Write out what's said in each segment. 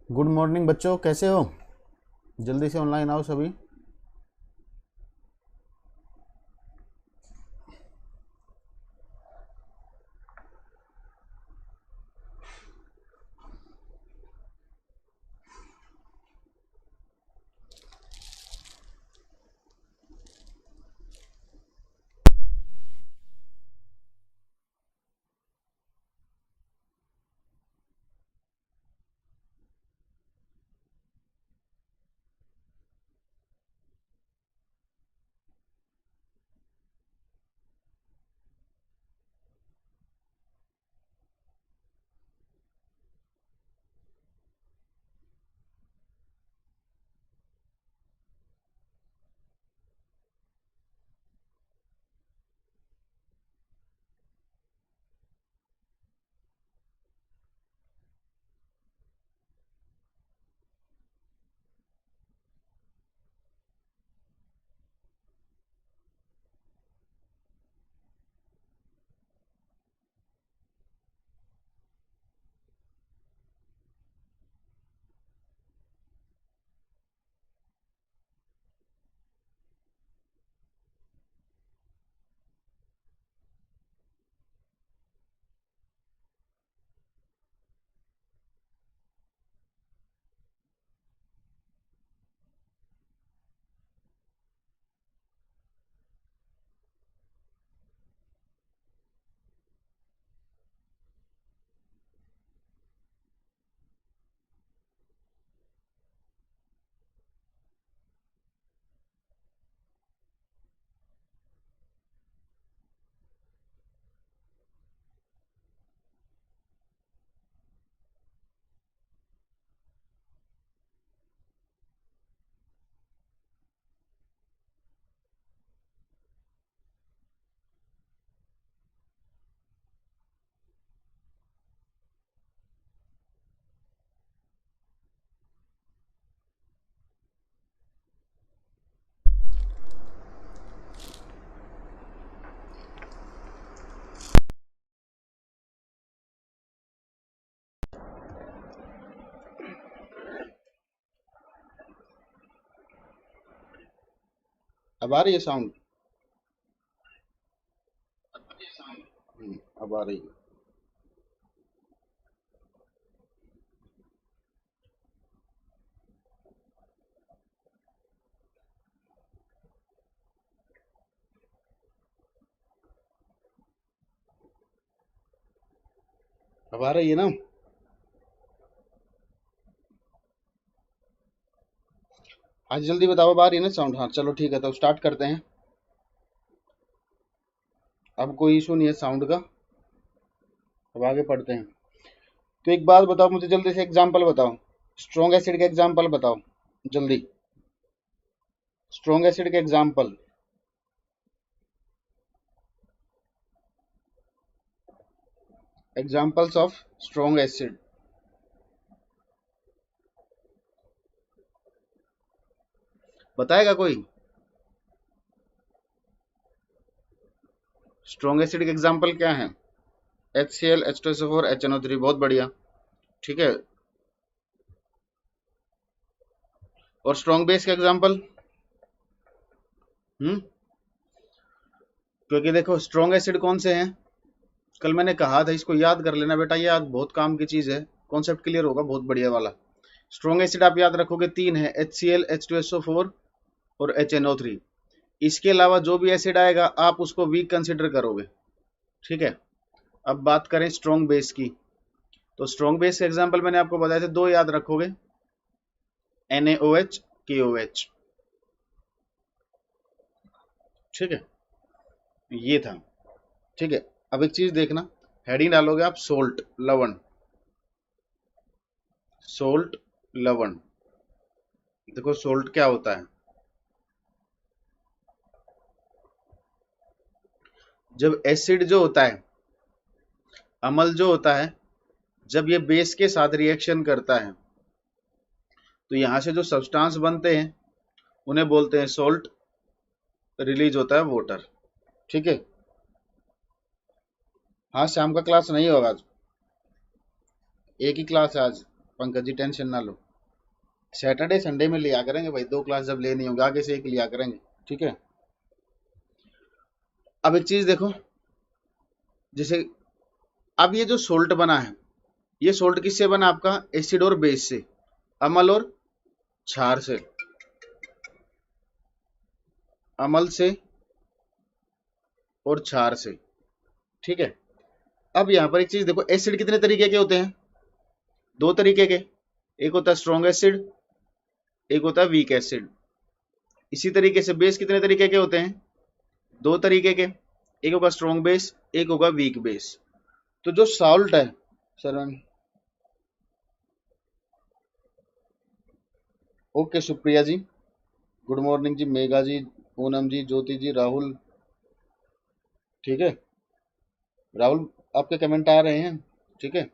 Good morning बच्चों, कैसे हो? जल्दी से ऑनलाइन आओ सभी। अब आ रही है साउंड? अब आ रही है। अब आ रही है ना? आज जल्दी बताओ, अब आ रही है ना साउंड? हाँ चलो ठीक है, तो स्टार्ट करते हैं। अब कोई इशू नहीं है साउंड का। अब आगे पढ़ते हैं। तो एक बात बताओ मुझे, जल्दी से एग्जांपल बताओ। स्ट्रॉन्ग एसिड के एग्जांपल बताओ जल्दी। स्ट्रॉन्ग एसिड के example. Examples of strong acid. बताएगा कोई? स्ट्रॉन्ग एसिड के एग्जांपल क्या है? HCl, H2SO4, HNO3। बहुत बढ़िया, ठीक है। और स्ट्रॉन्ग बेस का एग्जांपल? क्योंकि देखो स्ट्रॉन्ग एसिड कौन से हैं, कल मैंने कहा था, इसको याद कर लेना बेटा, ये आज बहुत काम की चीज है। कॉन्सेप्ट क्लियर होगा बहुत बढ़िया वाला। स्ट्रॉन्ग एसिड आप याद रखोगे, तीन है, HCl, H2SO4 और HNO3। इसके अलावा जो भी एसिड आएगा आप उसको वीक कंसिडर करोगे, ठीक है। अब बात करें स्ट्रॉन्ग बेस की, तो स्ट्रॉन्ग बेस के एग्जाम्पल मैंने आपको बताया थे, दो याद रखोगे, NaOH, KOH, ठीक है। ये था, ठीक है। अब एक चीज देखना, हेडिंग डालोगे आप सोल्ट, लवण। सोल्ट, लवण। देखो सोल्ट क्या होता है। जब एसिड जो होता है, अम्ल जो होता है, जब ये बेस के साथ रिएक्शन करता है तो यहां से जो सब्सटेंस बनते हैं उन्हें बोलते हैं सोल्ट। रिलीज होता है वाटर, ठीक है। हाँ शाम का क्लास नहीं होगा आज, एक ही क्लास है आज। पंकज जी टेंशन ना लो, सैटरडे संडे में लिया करेंगे भाई, 2 क्लास जब लेनी होगी आगे से एक लिया करेंगे, ठीक है। अब एक चीज देखो, जैसे अब ये जो सोल्ट बना है, ये सोल्ट किससे बना आपका, एसिड और बेस से, अम्ल और क्षार से, अम्ल से और क्षार से, ठीक है। अब यहां पर एक चीज देखो, एसिड कितने तरीके के होते हैं, 2 तरीके के, एक होता है स्ट्रॉन्ग एसिड, एक होता है वीक एसिड। इसी तरीके से बेस कितने तरीके के होते हैं, 2 तरीके के, एक होगा स्ट्रॉन्ग बेस, एक होगा वीक बेस। तो जो सॉल्ट है सर, ओके सुप्रिया जी, गुड मॉर्निंग जी, मेघा जी, पूनम जी, ज्योति जी, राहुल, ठीक है, राहुल आपके कमेंट आ रहे हैं, ठीक है।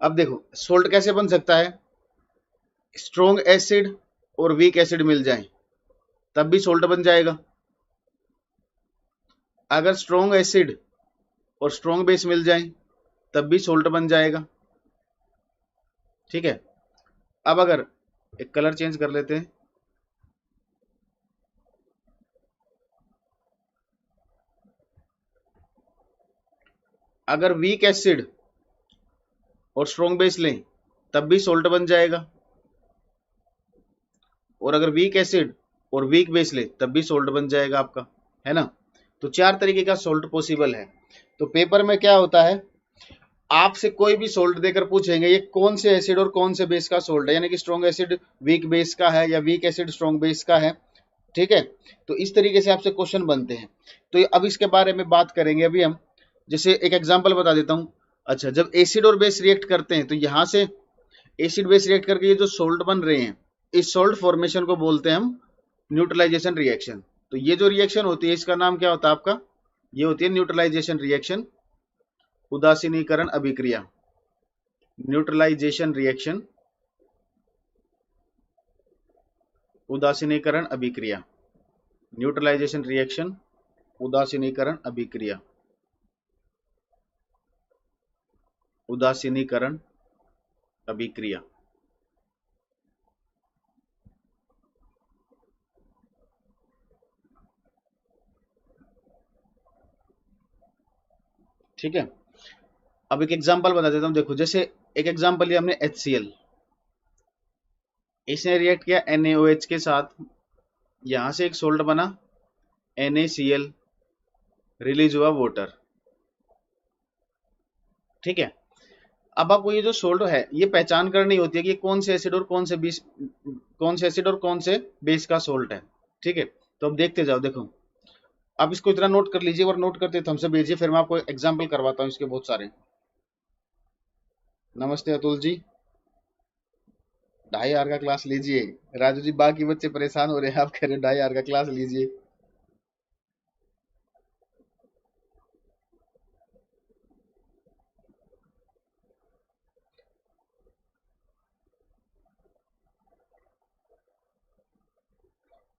अब देखो सोल्ट कैसे बन सकता है, स्ट्रॉन्ग एसिड और वीक एसिड मिल जाए तब भी सोल्ट बन जाएगा, अगर स्ट्रॉन्ग एसिड और स्ट्रॉन्ग बेस मिल जाए तब भी सोल्ट बन जाएगा, ठीक है। अब अगर एक कलर चेंज कर लेते हैं, अगर वीक एसिड और स्ट्रॉन्ग बेस लें तब भी सोल्ट बन जाएगा, और अगर वीक एसिड और वीक बेस ले तब भी सोल्ट बन जाएगा आपका, है ना। तो 4 तरीके का सोल्ट पॉसिबल है। तो पेपर में क्या होता है, आपसे कोई भी सोल्ट देकर पूछेंगे ये कौन से एसिड और कौन से बेस का सोल्ट है, यानी कि स्ट्रॉन्ग एसिड वीक बेस का है या वीक एसिड स्ट्रॉन्ग बेस का है, ठीक है। तो इस तरीके से आपसे क्वेश्चन बनते हैं। तो अब इसके बारे में बात करेंगे अभी हम, जैसे एक एग्जांपल बता देता हूं। अच्छा, जब एसिड और बेस रिएक्ट करते हैं तो यहां से एसिड बेस रिएक्ट करके ये जो सोल्ट बन रहे हैं, इस सोल्ट फॉर्मेशन को बोलते हैं हम न्यूट्रलाइजेशन रिएक्शन। तो ये जो रिएक्शन होती है इसका नाम क्या होता है आपका, ये होती है न्यूट्रलाइजेशन रिएक्शन, उदासीनीकरण अभिक्रिया, न्यूट्रलाइजेशन रिएक्शन, उदासीनीकरण अभिक्रिया, न्यूट्रलाइजेशन रिएक्शन, उदासीनीकरण अभिक्रिया, उदासीनीकरण अभिक्रिया, ठीक है। अब एक एग्जांपल बता देता हूं, देखो जैसे एक एग्जांपल लिया हमने HCl, इसने रिएक्ट किया NaOH के साथ, यहां से एक सोल्ट बना NaCl, रिलीज हुआ वाटर, ठीक है। अब आपको ये जो सोल्ट है ये पहचान करनी होती है कि कौन से एसिड और कौन से बेस, कौन से एसिड और कौन से बेस का सोल्ट है, ठीक है। तो अब देखते जाओ, देखो आप इसको इतना नोट कर लीजिए, और नोट करते हमसे भेजिए, फिर मैं आपको एग्जांपल करवाता हूँ इसके बहुत सारे। नमस्ते अतुल जी, 2.5 का क्लास लीजिए। राजू जी बाकी बच्चे परेशान हो रहे हैं, आप कह रहे 2.5 का क्लास लीजिए।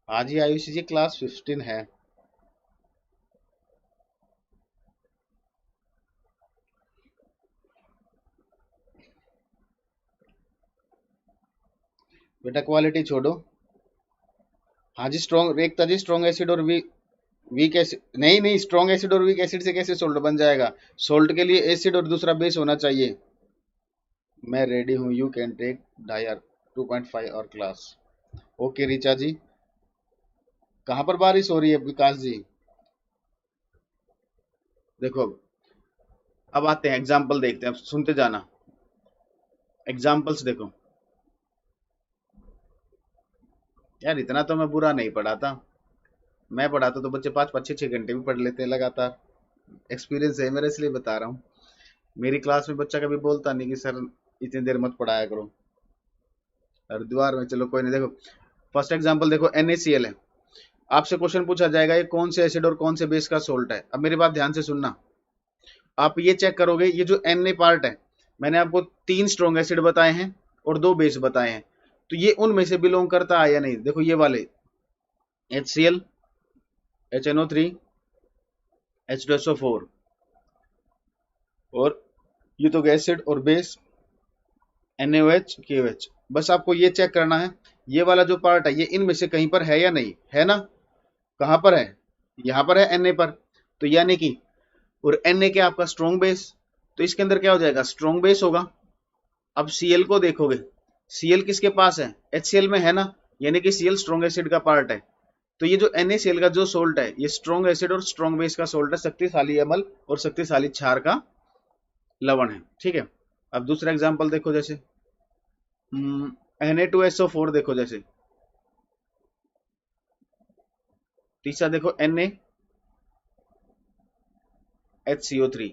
हाँ जी आयुष जी, क्लास 15 है। बेटा क्वालिटी छोड़ो। हाँ जी स्ट्रॉन्ग, एकता जी स्ट्रॉन्ग एसिड और वीक एसिड, नहीं नहीं, स्ट्रॉन्ग एसिड और वीक एसिड से कैसे सोल्ट बन जाएगा, सोल्ट के लिए एसिड और दूसरा बेस होना चाहिए। मैं रेडी हूँ, यू कैन टेक 2.5 और क्लास। ओके रिचा जी, कहाँ पर बारिश हो रही है विकास जी। देखो अब आते हैं एग्जाम्पल देखते हैं, अब सुनते जाना, एग्जाम्पल्स देखो। यार इतना तो मैं बुरा नहीं पढ़ाता, मैं पढ़ाता तो बच्चे 5-5 6-6 घंटे भी पढ़ लेते हैं लगातार, एक्सपीरियंस है मेरा इसलिए बता रहा हूँ। मेरी क्लास में बच्चा कभी बोलता नहीं कि सर इतनी देर मत पढ़ाया करो, हरिद्वार में, चलो कोई नहीं। देखो फर्स्ट एग्जांपल देखो, NaCl है, आपसे क्वेश्चन पूछा जाएगा ये कौन से एसिड और कौन से बेस का सोल्ट है। अब मेरी बात ध्यान से सुनना, आप ये चेक करोगे, ये जो Na पार्ट है, मैंने आपको 3 स्ट्रॉन्ग एसिड बताए हैं और 2 बेस बताए हैं, तो ये उनमें से बिलोंग करता है या नहीं। देखो ये वाले HCl, HNO3, H2SO4, और ये तो एसिड और बेस, NaOH KOH। बस आपको ये चेक करना है ये वाला जो पार्ट है ये इनमें से कहीं पर है या नहीं है ना। कहाँ पर है, यहाँ पर है Na पर। तो यानी कि और Na क्या आपका स्ट्रॉन्ग बेस, तो इसके अंदर क्या हो जाएगा स्ट्रॉन्ग बेस होगा। अब Cl को देखोगे, Cl किसके पास है, HCl में है ना, यानी कि Cl स्ट्रॉन्ग एसिड का पार्ट है। तो ये जो NaCl का जो सोल्ट है ये स्ट्रॉन्ग एसिड और स्ट्रॉन्ग बेस का सोल्ट है, शक्तिशाली अम्ल और शक्तिशाली क्षार का लवण है। ठीक है, अब दूसरा एग्जांपल देखो, जैसे Na2SO4 देखो, जैसे तीसरा देखो NaHCO3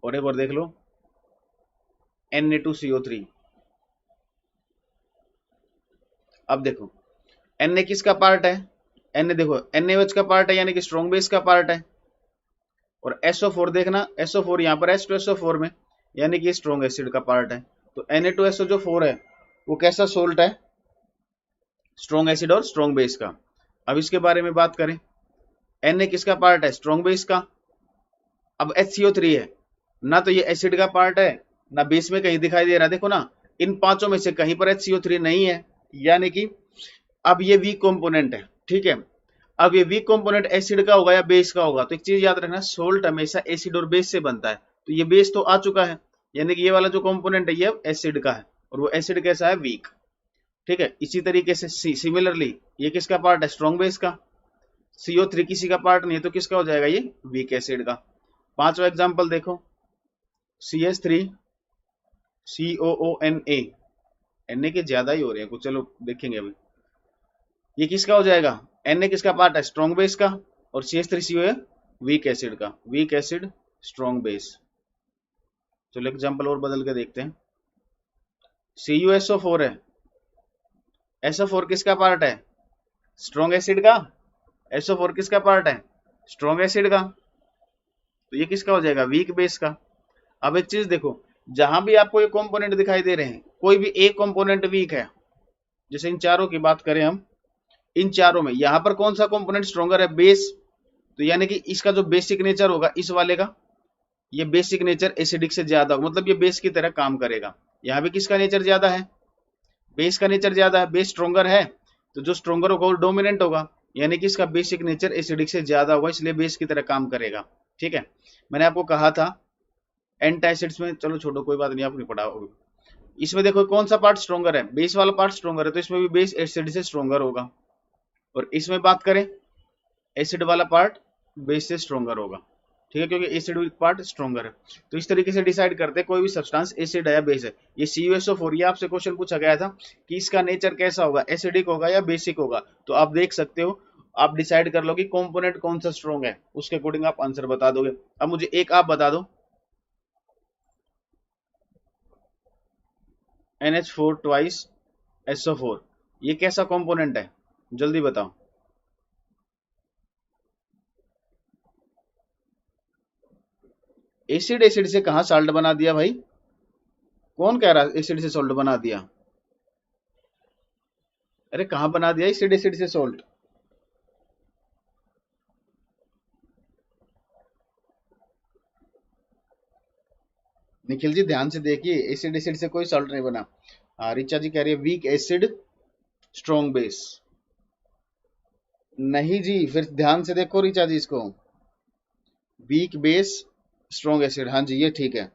और एक बार देख लो Na2CO3। अब देखो Na किसका पार्ट है, Na देखो NaOH का पार्ट है यानी कि स्ट्रॉन्ग बेस का पार्ट है। और SO4 देखना, SO4 यहाँ पर H2SO4 में यानी कि स्ट्रॉन्ग एसिड का पार्ट है। तो Na2SO जो 4 है वो कैसा सोल्ट है, स्ट्रॉन्ग एसिड और स्ट्रॉन्ग बेस का। अब इसके बारे में बात करें, Na किसका पार्ट है, स्ट्रॉन्ग बेस का। अब HCO3 है ना, तो ये एसिड का पार्ट है ना बेस में कहीं दिखाई दे रहा है। देखो ना इन पांचों में से कहीं पर HCO3 नहीं है, यानी कि अब ये वीक कंपोनेंट है। ठीक है, अब ये वीक कंपोनेंट एसिड का होगा या बेस का होगा। तो एक चीज याद रखना, सोल्ट हमेशा एसिड और बेस से बनता है। तो ये बेस तो आ चुका है, यानी कि ये वाला जो कंपोनेंट है ये एसिड का है और वो एसिड कैसा है, वीक। ठीक है, इसी तरीके से सिमिलरली ये किसका पार्ट है, स्ट्रॉन्ग बेस का। CO3 किसी का पार्ट नहीं है तो किसका हो जाएगा, ये वीक एसिड का। पांचवा एग्जाम्पल देखो, CH3COONA, Na के ज्यादा ही हो रहे हैं कुछ, चलो देखेंगे अभी। ये किसका हो जाएगा, Na किसका पार्ट है, स्ट्रॉन्ग बेस का, और CH3CO है वीक एसिड का। Weak acid strong base. चलो एग्जांपल और बदल के देखते हैं। CuSO4 है, SO4 किसका पार्ट है, स्ट्रॉन्ग एसिड का। SO4 किसका पार्ट है, स्ट्रॉन्ग एसिड का। तो ये किसका हो जाएगा, वीक बेस का। अब एक चीज देखो, जहां भी आपको ये कंपोनेंट दिखाई दे रहे हैं कोई भी एक कंपोनेंट वीक है, जैसे इन चारों की बात करें हम, इन चारों में यहां पर कौन सा कंपोनेंट स्ट्रॉन्गर है, बेस। तो यानी कि इसका जो बेसिक नेचर होगा इस वाले का, ये बेसिक नेचर एसिडिक से ज्यादा होगा, मतलब ये बेस की तरह काम करेगा। यहाँ भी किसका नेचर ज्यादा है, बेस का नेचर ज्यादा है। बेस स्ट्रॉन्गर है तो जो स्ट्रॉन्गर होगा वो डोमिनेंट होगा, यानी कि इसका बेसिक नेचर एसिडिक से ज्यादा होगा, इसलिए बेस की तरह काम करेगा। ठीक है, मैंने आपको कहा था एंटासिड्स में, चलो छोड़ो कोई बात नहीं, आप नहीं पढ़ा होगा। इसमें देखो कौन सा पार्ट स्ट्रॉन्गर है, बेस वाला पार्ट स्ट्रॉन्गर है, तो इसमें भी बेस एसिड से स्ट्रॉन्गर होगा। और इसमें बात करें एसिड वाला पार्ट बेस से स्ट्रॉन्गर होगा। ठीक है, क्योंकि एसिड पार्ट स्ट्रॉन्गर है। तो इस तरीके से डिसाइड करते हैं कोई भी सब्सटेंस एसिड है या बेस है। ये CuSO4 ये आपसे क्वेश्चन पूछा गया था कि इसका नेचर कैसा होगा, एसिडिक होगा या बेसिक होगा। तो आप देख सकते हो, आप डिसाइड कर लो कि कंपोनेंट कौन सा स्ट्रॉन्ग है, उसके अकॉर्डिंग आप आंसर बता दोगे। अब मुझे एक आप बता दो, NH4 ट्वाइस SO4 ये कैसा कंपोनेंट है, जल्दी बताओ। एसिड एसिड से कहां साल्ट बना दिया भाई, कौन कह रहा है एसिड से सॉल्ट बना दिया, अरे कहां बना दिया एसिड एसिड से सॉल्ट। निखिल जी ध्यान से देखिए, एसिड एसिड से कोई सॉल्ट नहीं बना। हाँ रिचा जी कह रही है वीक एसिड स्ट्रॉन्ग बेस। नहीं जी, फिर ध्यान से देखो रिचा जी इसको, वीक बेस स्ट्रॉन्ग एसिड, हाँ जी ये ठीक है।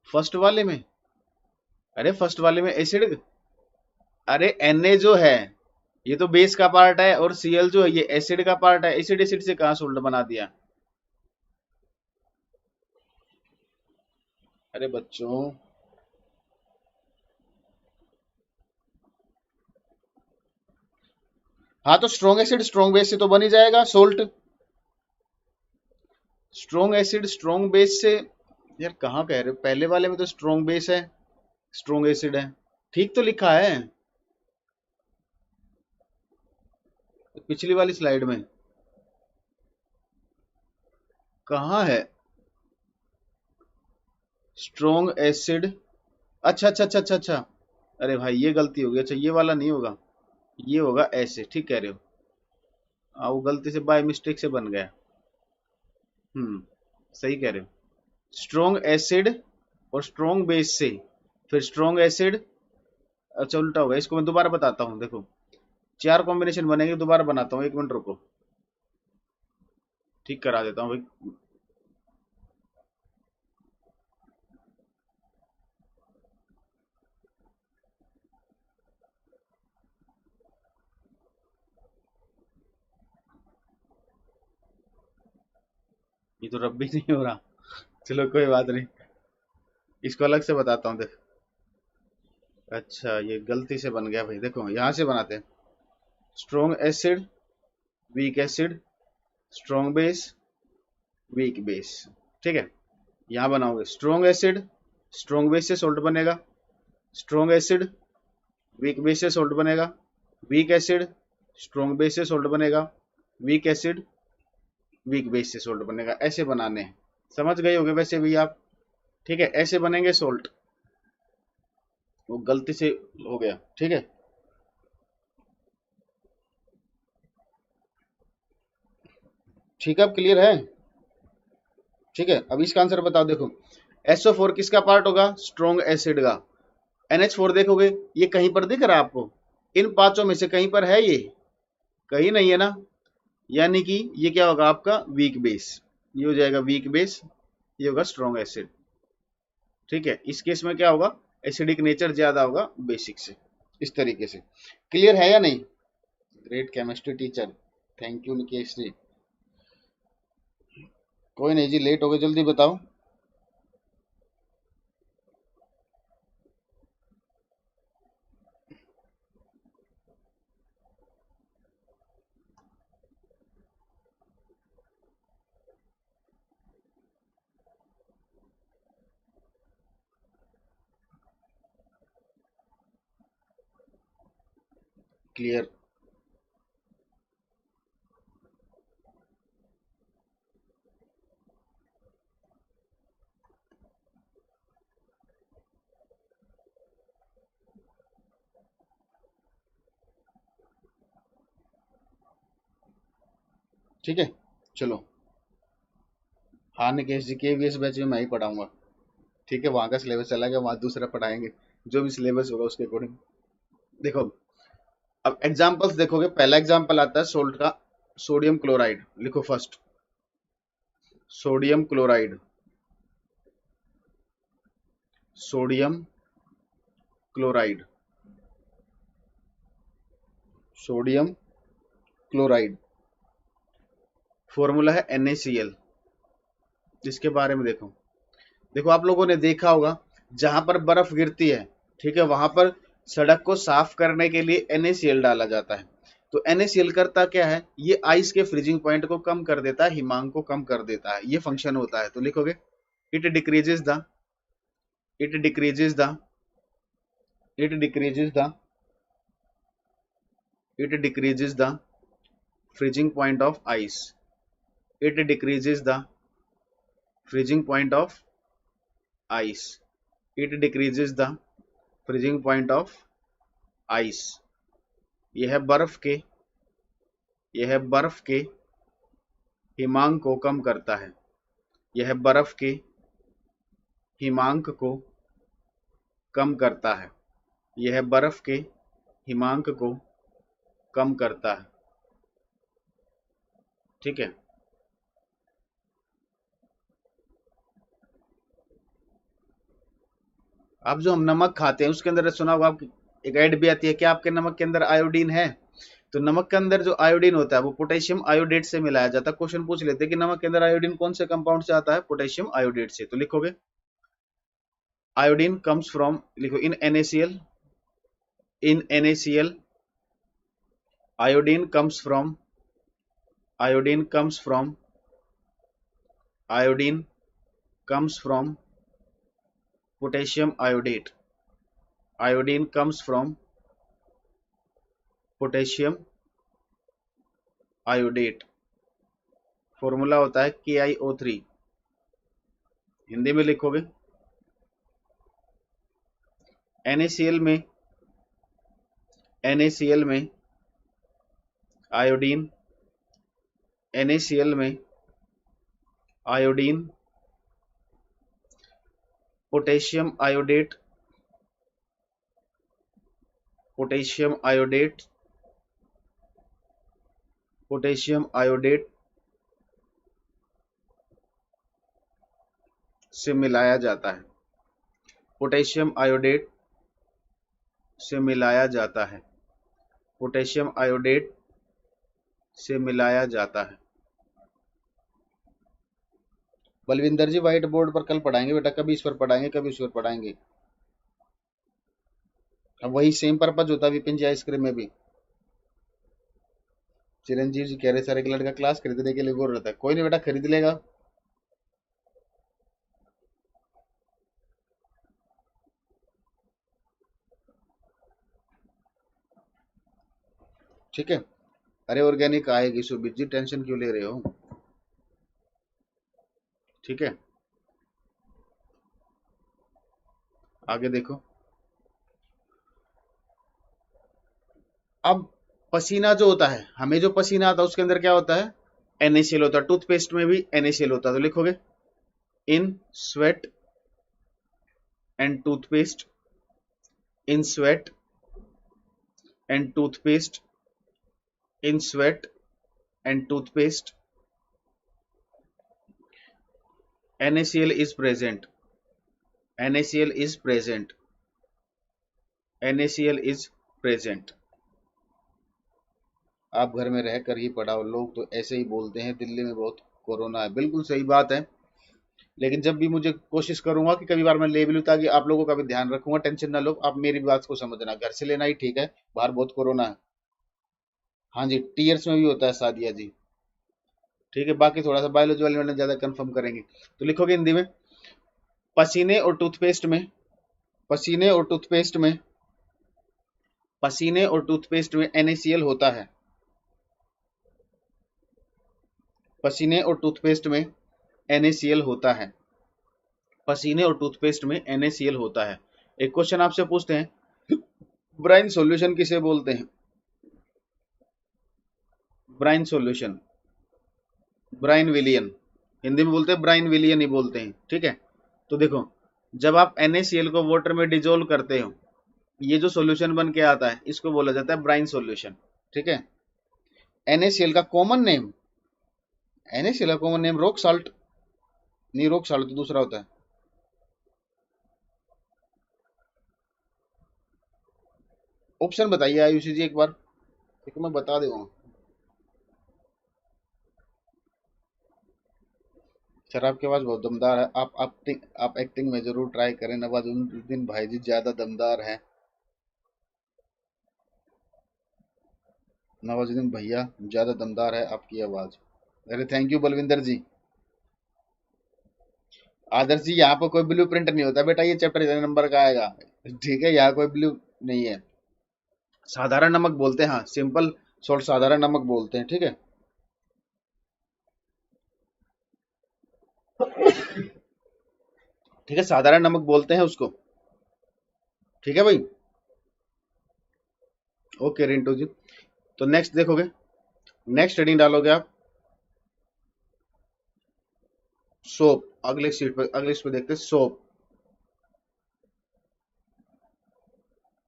फर्स्ट वाले में, अरे फर्स्ट वाले में एसिड, अरे Na जो है ये तो बेस का पार्ट है और Cl जो है ये एसिड का पार्ट है, एसिड एसिड से कहां सोल्ट बना दिया। अरे बच्चों, हाँ तो स्ट्रॉन्ग एसिड स्ट्रॉन्ग बेस से तो बन ही जाएगा salt. Strong acid strong base से, यार कहाँ कह रहे हो, पहले वाले में तो स्ट्रॉन्ग बेस है स्ट्रॉन्ग एसिड है, ठीक तो लिखा है पिछली वाली स्लाइड में, कहाँ है स्ट्रॉन्ग एसिड। अच्छा अच्छा अच्छा अच्छा अच्छा, अरे भाई ये गलती हो गई, अच्छा ये वाला नहीं होगा, ये होगा ऐसे, ठीक कह रहे हो। हाँ वो गलती से बाय मिस्टेक से बन गया। सही कह रहे हो। स्ट्रॉन्ग एसिड और स्ट्रॉन्ग बेस से फिर स्ट्रॉन्ग एसिड। अच्छा उल्टा होगा, इसको मैं दोबारा बताता हूँ। देखो 4 कॉम्बिनेशन बनेंगे, दोबारा बनाता हूँ, 1 मिनट रुको, ठीक करा देता हूँ भाई। ये तो रब भी नहीं हो रहा, चलो कोई बात नहीं, इसको अलग से बताता हूँ। देख, अच्छा ये गलती से बन गया भाई, देखो यहाँ से बनाते हैं। Strong acid, weak acid, strong base, weak base. ठीक है, यहाँ बनाओगे स्ट्रॉन्ग एसिड, स्ट्रॉन्ग बेस से सोल्ट बनेगा, स्ट्रॉन्ग एसिड वीक बेस से सोल्ट बनेगा, वीक एसिड स्ट्रॉन्ग बेस से सोल्ट बनेगा, वीक एसिड वीक बेस से सोल्ट बनेगा। ऐसे बनाने हैं, समझ गए होगे वैसे भी आप। ठीक है, ऐसे बनेंगे सोल्ट, वो गलती से हो गया। ठीक है, ठीक है, अब क्लियर है। ठीक है, अब इसका आंसर बताओ। देखो SO4 किसका पार्ट होगा? स्ट्रॉन्ग एसिड का। NH4 देखोगे, ये कहीं पर दिख रहा है आपको? इन पांचों में से कहीं पर है ये? कहीं नहीं है ना, यानी कि ये क्या होगा आपका? Weak base. ये हो जाएगा वीक बेस, ये होगा स्ट्रॉन्ग एसिड। ठीक है, इस केस में क्या होगा? एसिडिक नेचर ज्यादा होगा बेसिक से। इस तरीके से क्लियर है या नहीं? Great chemistry teacher, thank you Nikesh ji. कोई नहीं जी, लेट हो गए, जल्दी बताओ। क्लियर। ठीक है, चलो। हाँ निकेश जी, KVS बैच में मैं ही पढ़ाऊंगा। ठीक है, वहाँ का सिलेबस अलग है, वहाँ दूसरा पढ़ाएंगे, जो भी सिलेबस होगा उसके अकॉर्डिंग। देखो अब एग्जांपल्स देखोगे, पहला एग्जांपल आता है सोल्ट का, सोडियम क्लोराइड। लिखो first, sodium chloride, sodium chloride, sodium chloride. Formula है NaCl। इसके बारे में देखो, देखो आप लोगों ने देखा होगा, जहां पर बर्फ गिरती है, ठीक है, वहां पर सड़क को साफ करने के लिए NaCl डाला जाता है। तो NaCl करता क्या है? ये आइस के फ्रीजिंग पॉइंट को कम कर देता है, हिमांक को कम कर देता है, ये फंक्शन होता है। तो लिखोगे it decreases the, it decreases the, it decreases the, it decreases the freezing point of ice, it decreases the freezing point of ice, it decreases the freezing point of ice। यह बर्फ के, यह बर्फ के हिमांक को कम करता है, यह बर्फ के हिमांक को कम करता है, यह बर्फ के हिमांक को कम करता है। ठीक है, अब जो हम नमक खाते हैं उसके अंदर सुना होगा आप, एक ऐड भी आती है, क्या आपके नमक के अंदर आयोडीन है? तो नमक के अंदर जो आयोडीन होता है वो पोटेशियम आयोडेट से मिलाया जाता है। क्वेश्चन पूछ लेते हैं कि नमक के अंदर आयोडीन कौन से कंपाउंड से आता है? पोटेशियम आयोडेट से। तो लिखोगे आयोडीन कम्स फ्रॉम, लिखो इन NaCl, in NaCl iodine comes from, iodine comes from, iodine comes from potassium iodate, iodine comes from potassium iodate. Formula होता है KiO3। हिंदी में लिखोगे NaCl में, NaCl में आयोडीन, NaCl में iodine potassium iodate, potassium iodate, potassium iodate से मिलाया जाता है, पोटेशियम आयोडेट से मिलाया जाता है, पोटेशियम आयोडेट से मिलाया जाता है। बलविंदर जी व्हाइट बोर्ड पर कल पढ़ाएंगे बेटा, कभी इस पर पढ़ाएंगे, कभी उस पर पढ़ाएंगे। अब वही सेम पर्पज होता है विपिन जी आइसक्रीम में भी। चिरंजीव जी कह रहे सर एक लड़का क्लास खरीदने के लिए बोल रहा था, कोई नहीं बेटा खरीद लेगा। ठीक है, अरे ऑर्गेनिक आएगी सुबीर जी, टेंशन क्यों ले रहे हो। ठीक है, आगे देखो। अब पसीना जो होता है, हमें जो पसीना आता है उसके अंदर क्या होता है, NaCl होता है। टूथपेस्ट में भी NaCl होता है, तो लिखोगे इन sweat and toothpaste, in sweat and toothpaste, in sweat and toothpaste NaCl is present, NaCl is present, NaCl is present। आप घर में रहकर ही पढ़ाओ, लोग तो ऐसे ही बोलते हैं दिल्ली में बहुत कोरोना है, बिल्कुल सही बात है। लेकिन जब भी मुझे कोशिश करूंगा कि कभी बार मैं ले भी लूँ, ताकि आप लोगों का भी ध्यान रखूंगा, टेंशन ना लो, आप मेरी बात को समझना, घर से लेना ही ठीक है, बाहर बहुत कोरोना है। हाँ जी, टीयर्स में भी होता है सादिया जी। ठीक है, बाकी थोड़ा सा बायोलॉजी वाले में ज्यादा कंफर्म करेंगे। तो लिखोगे हिंदी में, पसीने और टूथपेस्ट में, पसीने और टूथपेस्ट में, पसीने और टूथपेस्ट में NaCl होता है, पसीने और टूथपेस्ट में NaCl होता है, पसीने और टूथपेस्ट में NaCl होता है। एक क्वेश्चन आपसे पूछते हैं, ब्राइन सॉल्यूशन किसे बोलते हैं, ब्राइन सॉल्यूशन, ब्राइन विलियन, हिंदी में बोलते हैं ब्राइन विलियन ही बोलते हैं। ठीक है, तो देखो जब आप NaCl को वाटर में डिजोल्व करते हो, ये जो सॉल्यूशन बन के आता है इसको बोला जाता है ब्राइन सॉल्यूशन। ठीक है, NaCl का कॉमन नेम, NaCl का कॉमन नेम रॉक साल्ट, नहीं रॉक साल्ट तो दूसरा होता है। ऑप्शन बताइए आयुषी जी एक बार, एक मैं बता दूंगा। सर आपकी आवाज बहुत दमदार है, आप एक्टिंग में जरूर ट्राई करें। नवाजुद्दीन भाई जी ज्यादा दमदार है, नवाजुद्दीन भैया ज्यादा दमदार है आपकी आवाज। अरे थैंक यू बलविंदर जी। आदर्श जी यहाँ पर कोई ब्लू प्रिंट नहीं होता बेटा, ये चैप्टर इतने नंबर का आएगा। ठीक है, यहाँ कोई ब्लू नहीं है, साधारण नमक बोलते हैं, हाँ सिंपल सॉल्ट साधारण नमक बोलते हैं। ठीक है, ठीक है, साधारण नमक बोलते हैं उसको। ठीक है भाई, ओके रिंटू जी। तो नेक्स्ट देखोगे, नेक्स्ट हेडिंग डालोगे आप सोप, अगले सीट पर, अगले इस पे देखते हैं सोप,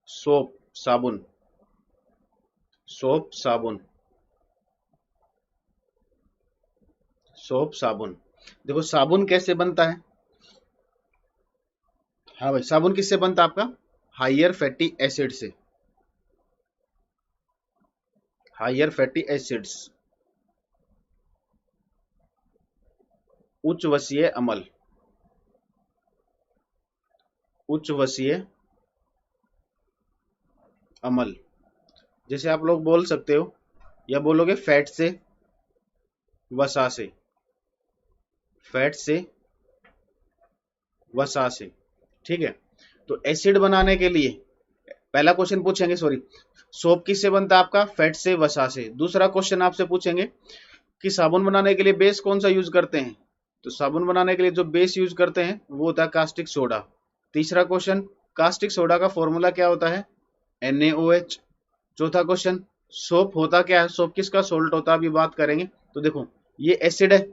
सोप साबुन, सोप साबुन, सोप साबुन। देखो साबुन कैसे बनता है, हाँ भाई साबुन किससे बनता है आपका, हायर फैटी एसिड से, हायर फैटी एसिड्स, उच्च वसीय अम्ल, उच्च वसीय अम्ल। जैसे आप लोग बोल सकते हो, या बोलोगे फैट से, वसा से, फैट से, वसा से। ठीक है, तो एसिड बनाने के लिए पहला क्वेश्चन पूछेंगे, सॉरी सोप किससे बनता है आपका, फैट से, वसा से। दूसरा क्वेश्चन आपसे पूछेंगे कि साबुन बनाने के लिए बेस कौन सा यूज करते हैं, तो साबुन बनाने के लिए जो बेस यूज करते हैं वो होता है कास्टिक सोडा। तीसरा क्वेश्चन, कास्टिक सोडा का फॉर्मूला क्या होता है, NaOH। चौथा क्वेश्चन, सोप होता क्या है, सोप किसका सोल्ट होता है, अभी बात करेंगे। तो देखो ये एसिड है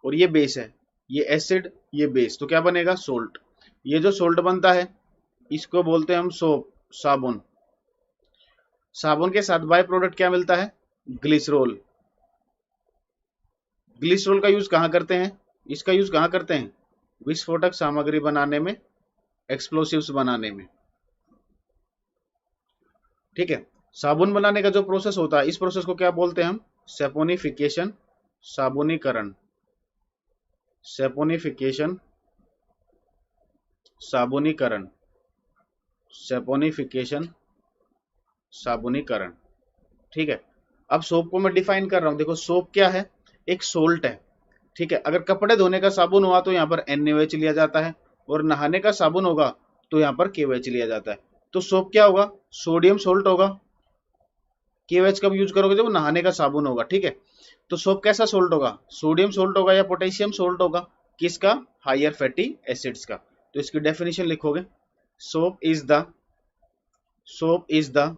और ये बेस है, ये एसिड ये बेस, तो क्या बनेगा सोल्ट। ये जो सोल्ट बनता है इसको बोलते हैं हम सोप, साबुन। साबुन के साथ बाय प्रोडक्ट क्या मिलता है? ग्लिसरॉल। ग्लिसरॉल का यूज कहाँ करते हैं? इसका यूज कहाँ करते हैं? विस्फोटक सामग्री बनाने में, एक्सप्लोसिव्स बनाने में। ठीक है। साबुन बनाने का जो प्रोसेस होता है इस प्रोसेस को क्या बोलते हैं हम? सेपोनिफिकेशन, साबुनीकरण। सेपोनिफिकेशन, साबुनीकरण। सेपोनिफिकेशन, साबुनीकरण। ठीक है। अब सोप को मैं डिफाइन कर रहा हूं। देखो सोप क्या है? एक सोल्ट है। ठीक है। अगर कपड़े धोने का साबुन हुआ तो यहाँ पर NaOH लिया जाता है, और नहाने का साबुन होगा तो यहाँ पर KOH लिया जाता है। तो सोप क्या होगा? सोडियम सोल्ट होगा। KOH कब यूज करोगे? जब नहाने का साबुन होगा। ठीक है। तो सोप कैसा सोल्ट होगा? सोडियम सोल्ट होगा या पोटेशियम सोल्ट होगा? किसका? हायर फैटी एसिड्स का। तो इसकी डेफिनेशन लिखोगे, soap is the soap is the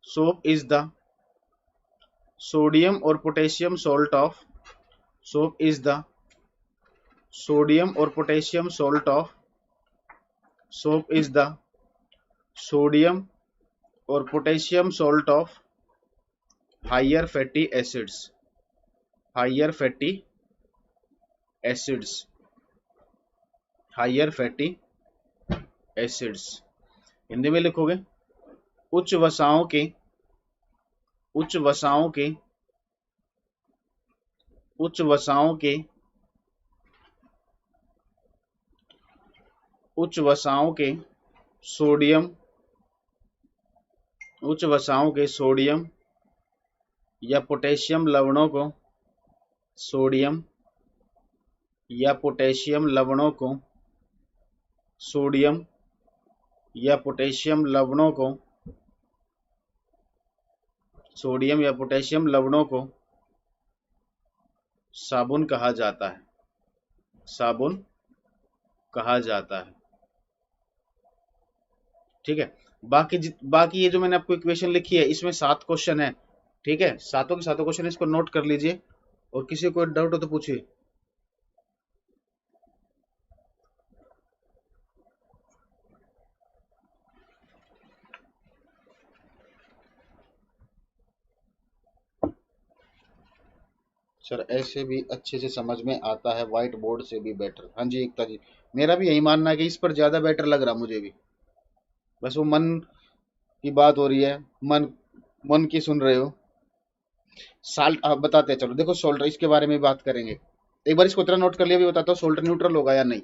soap is the sodium और potassium salt of soap is the sodium और potassium salt of soap is the sodium और potassium salt of higher fatty acids, higher fatty acids, higher fatty acids. Hindi में लिखोगे, उच्च वसाओं के उच्च वसाओं के उच्च वसाओं के उच्च वसाओं के सोडियम उच्च वसाओं के सोडियम या पोटेशियम लवणों को सोडियम या पोटेशियम लवणों को सोडियम या पोटेशियम लवणों को सोडियम या पोटेशियम लवणों को साबुन कहा जाता है, साबुन कहा जाता है। ठीक है। बाकी ये जो मैंने आपको इक्वेशन लिखी है इसमें 7 क्वेश्चन है। ठीक है। सातों के सातों क्वेश्चन इसको नोट कर लीजिए, और किसी को डाउट हो तो पूछिए। सर ऐसे भी अच्छे से समझ में आता है, व्हाइट बोर्ड से भी बेटर। हाँ जी एकता जी, मेरा भी यही मानना है कि इस पर ज्यादा बेटर लग रहा मुझे भी। बस वो मन की बात हो रही है, मन मन की सुन रहे हो। साल्ट आप बताते हैं, चलो देखो सोल्ट इसके बारे में बात करेंगे। एक बार इसको इतना नोट कर लिया, भी बताता हूँ सोल्ट न्यूट्रल होगा या नहीं।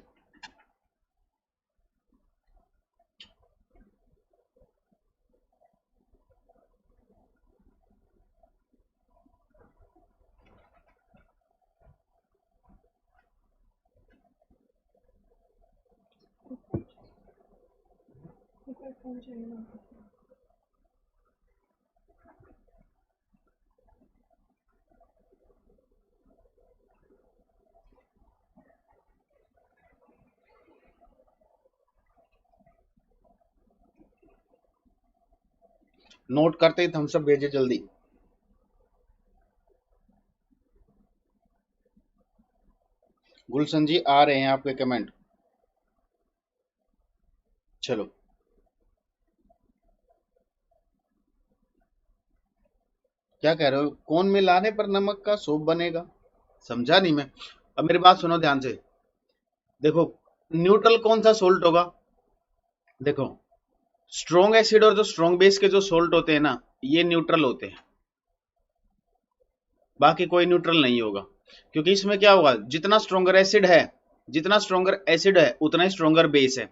नोट करते ही थम्स अप भेजे जल्दी। गुलशन जी आ रहे हैं आपके कमेंट। चलो, क्या कह रहे हो? कौन मिलाने पर नमक का सूप बनेगा? समझा नहीं मैं। अब मेरी बात सुनो ध्यान से। देखो, न्यूट्रल कौन सा सोल्ट होगा? देखो, स्ट्रॉन्ग एसिड और जो स्ट्रॉन्ग बेस के जो सोल्ट होते हैं ना, ये न्यूट्रल होते हैं। बाकी कोई न्यूट्रल नहीं होगा, क्योंकि इसमें क्या होगा, जितना स्ट्रॉन्गर एसिड है, जितना स्ट्रॉन्गर एसिड है उतना ही स्ट्रॉन्गर बेस है।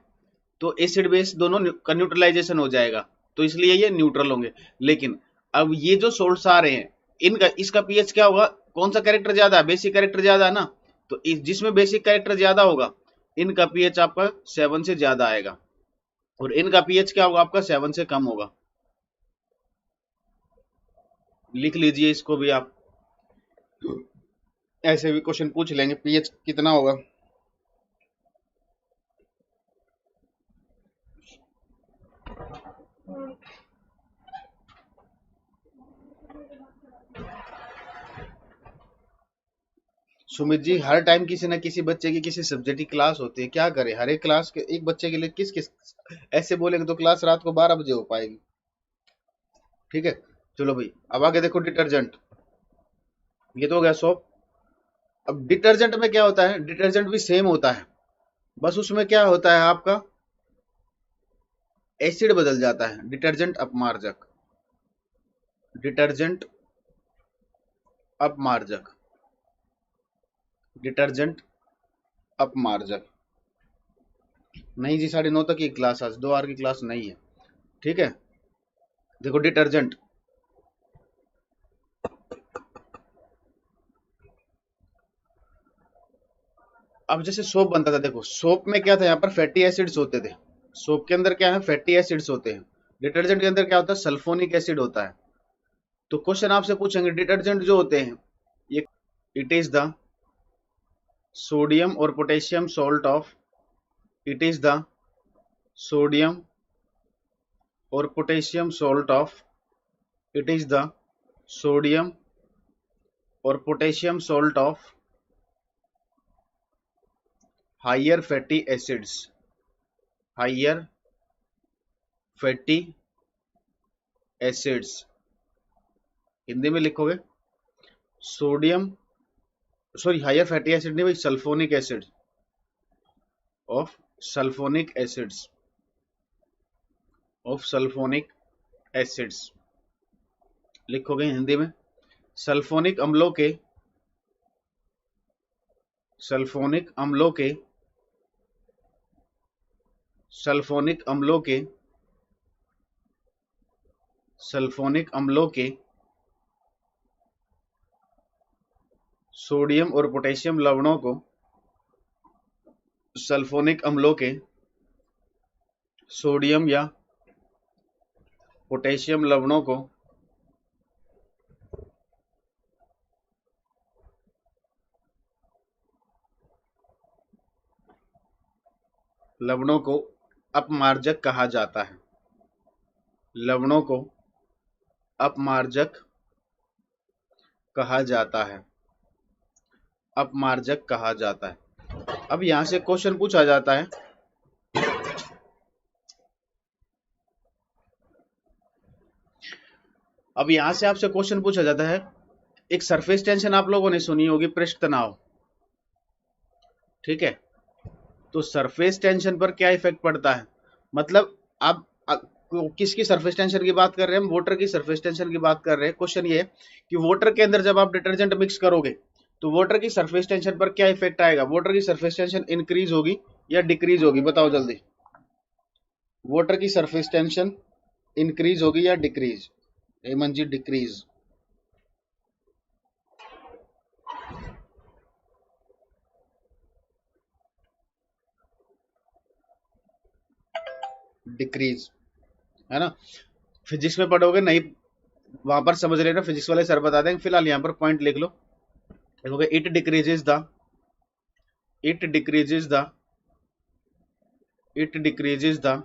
तो एसिड बेस दोनों का न्यूट्रलाइजेशन हो जाएगा, तो इसलिए ये न्यूट्रल होंगे। लेकिन अब ये जो सोल्ट्स आ रहे हैं, इनका इसका पीएच क्या होगा? कौन सा कैरेक्टर ज्यादा है? बेसिक कैरेक्टर ज्यादा है ना। तो जिसमें बेसिक कैरेक्टर ज्यादा होगा, इनका पीएच आपका 7 से ज्यादा आएगा, और इनका पीएच क्या होगा? आपका 7 से कम होगा। लिख लीजिए इसको भी आप, ऐसे भी क्वेश्चन पूछ लेंगे पीएच कितना होगा। सुमित जी, हर टाइम किसी न किसी बच्चे की किसी सब्जेक्ट की क्लास होती है, क्या करे? हर एक क्लास के एक बच्चे के लिए किस किस ऐसे बोलेंगे तो क्लास रात को 12 बजे हो पाएगी। ठीक है, चलो भाई, अब आगे देखो डिटर्जेंट। ये तो हो गया सोप। अब डिटर्जेंट में क्या होता है? डिटर्जेंट भी सेम होता है, बस उसमें क्या होता है आपका एसिड बदल जाता है। डिटर्जेंट अपमार्जक, डिटर्जेंट अपमार्जक, डिटर्जेंट अपमार्जक। नहीं जी, 9:30 तक की क्लास, आज 2 आवर की क्लास नहीं है। ठीक है, देखो डिटर्जेंट। अब जैसे सोप बनता था, देखो सोप में क्या था, यहाँ पर फैटी एसिड्स होते थे। सोप के अंदर क्या है? फैटी एसिड्स होते हैं। डिटर्जेंट के अंदर क्या होता है? सल्फोनिक एसिड होता है। तो क्वेश्चन आपसे पूछेंगे डिटर्जेंट जो होते हैं ये, इट इज द सोडियम और potassium salt of, it is the sodium और potassium salt of, it is the sodium और potassium salt of higher fatty acids, higher fatty acids. Hindi में लिखोगे sodium, sorry higher fatty acid नहीं भाई, sulphonic acid of, sulphonic acids of, sulphonic acids लिखोगे हिंदी में। Sulphonic अम्लों के, sulphonic अम्लों के, sulphonic अम्लों के, सल्फोनिक अम्लों के सोडियम और पोटेशियम लवणों को, सल्फोनिक अम्लों के सोडियम या पोटेशियम लवणों को लवणों को अपमार्जक कहा जाता है। लवणों को अपमार्जक कहा जाता है, अपमार्जक कहा जाता है। अब यहां से क्वेश्चन पूछा जाता है, अब यहां से आपसे क्वेश्चन पूछा जाता है, एक सरफेस टेंशन आप लोगों ने सुनी होगी, पृष्ठ तनाव। ठीक है, तो सरफेस टेंशन पर क्या इफेक्ट पड़ता है? मतलब आप किसकी सरफेस टेंशन की बात कर रहे हैं? हम वाटर की सरफेस टेंशन की बात कर रहे हैं। क्वेश्चन ये कि वाटर के अंदर जब आप डिटर्जेंट मिक्स करोगे तो वाटर की सरफेस टेंशन पर क्या इफेक्ट आएगा? वाटर की सरफेस टेंशन इंक्रीज होगी या डिक्रीज होगी? बताओ जल्दी। वाटर की सरफेस टेंशन इंक्रीज होगी या डिक्रीज? हेमंत जी, डिक्रीज। डिक्रीज, है ना? फिजिक्स में पढ़ोगे नहीं, वहां पर समझ लेना, फिजिक्स वाले सर बता देंगे। फिलहाल यहाँ पर पॉइंट लिख लो। देखोगे it decreases the, it decreases the, it decreases the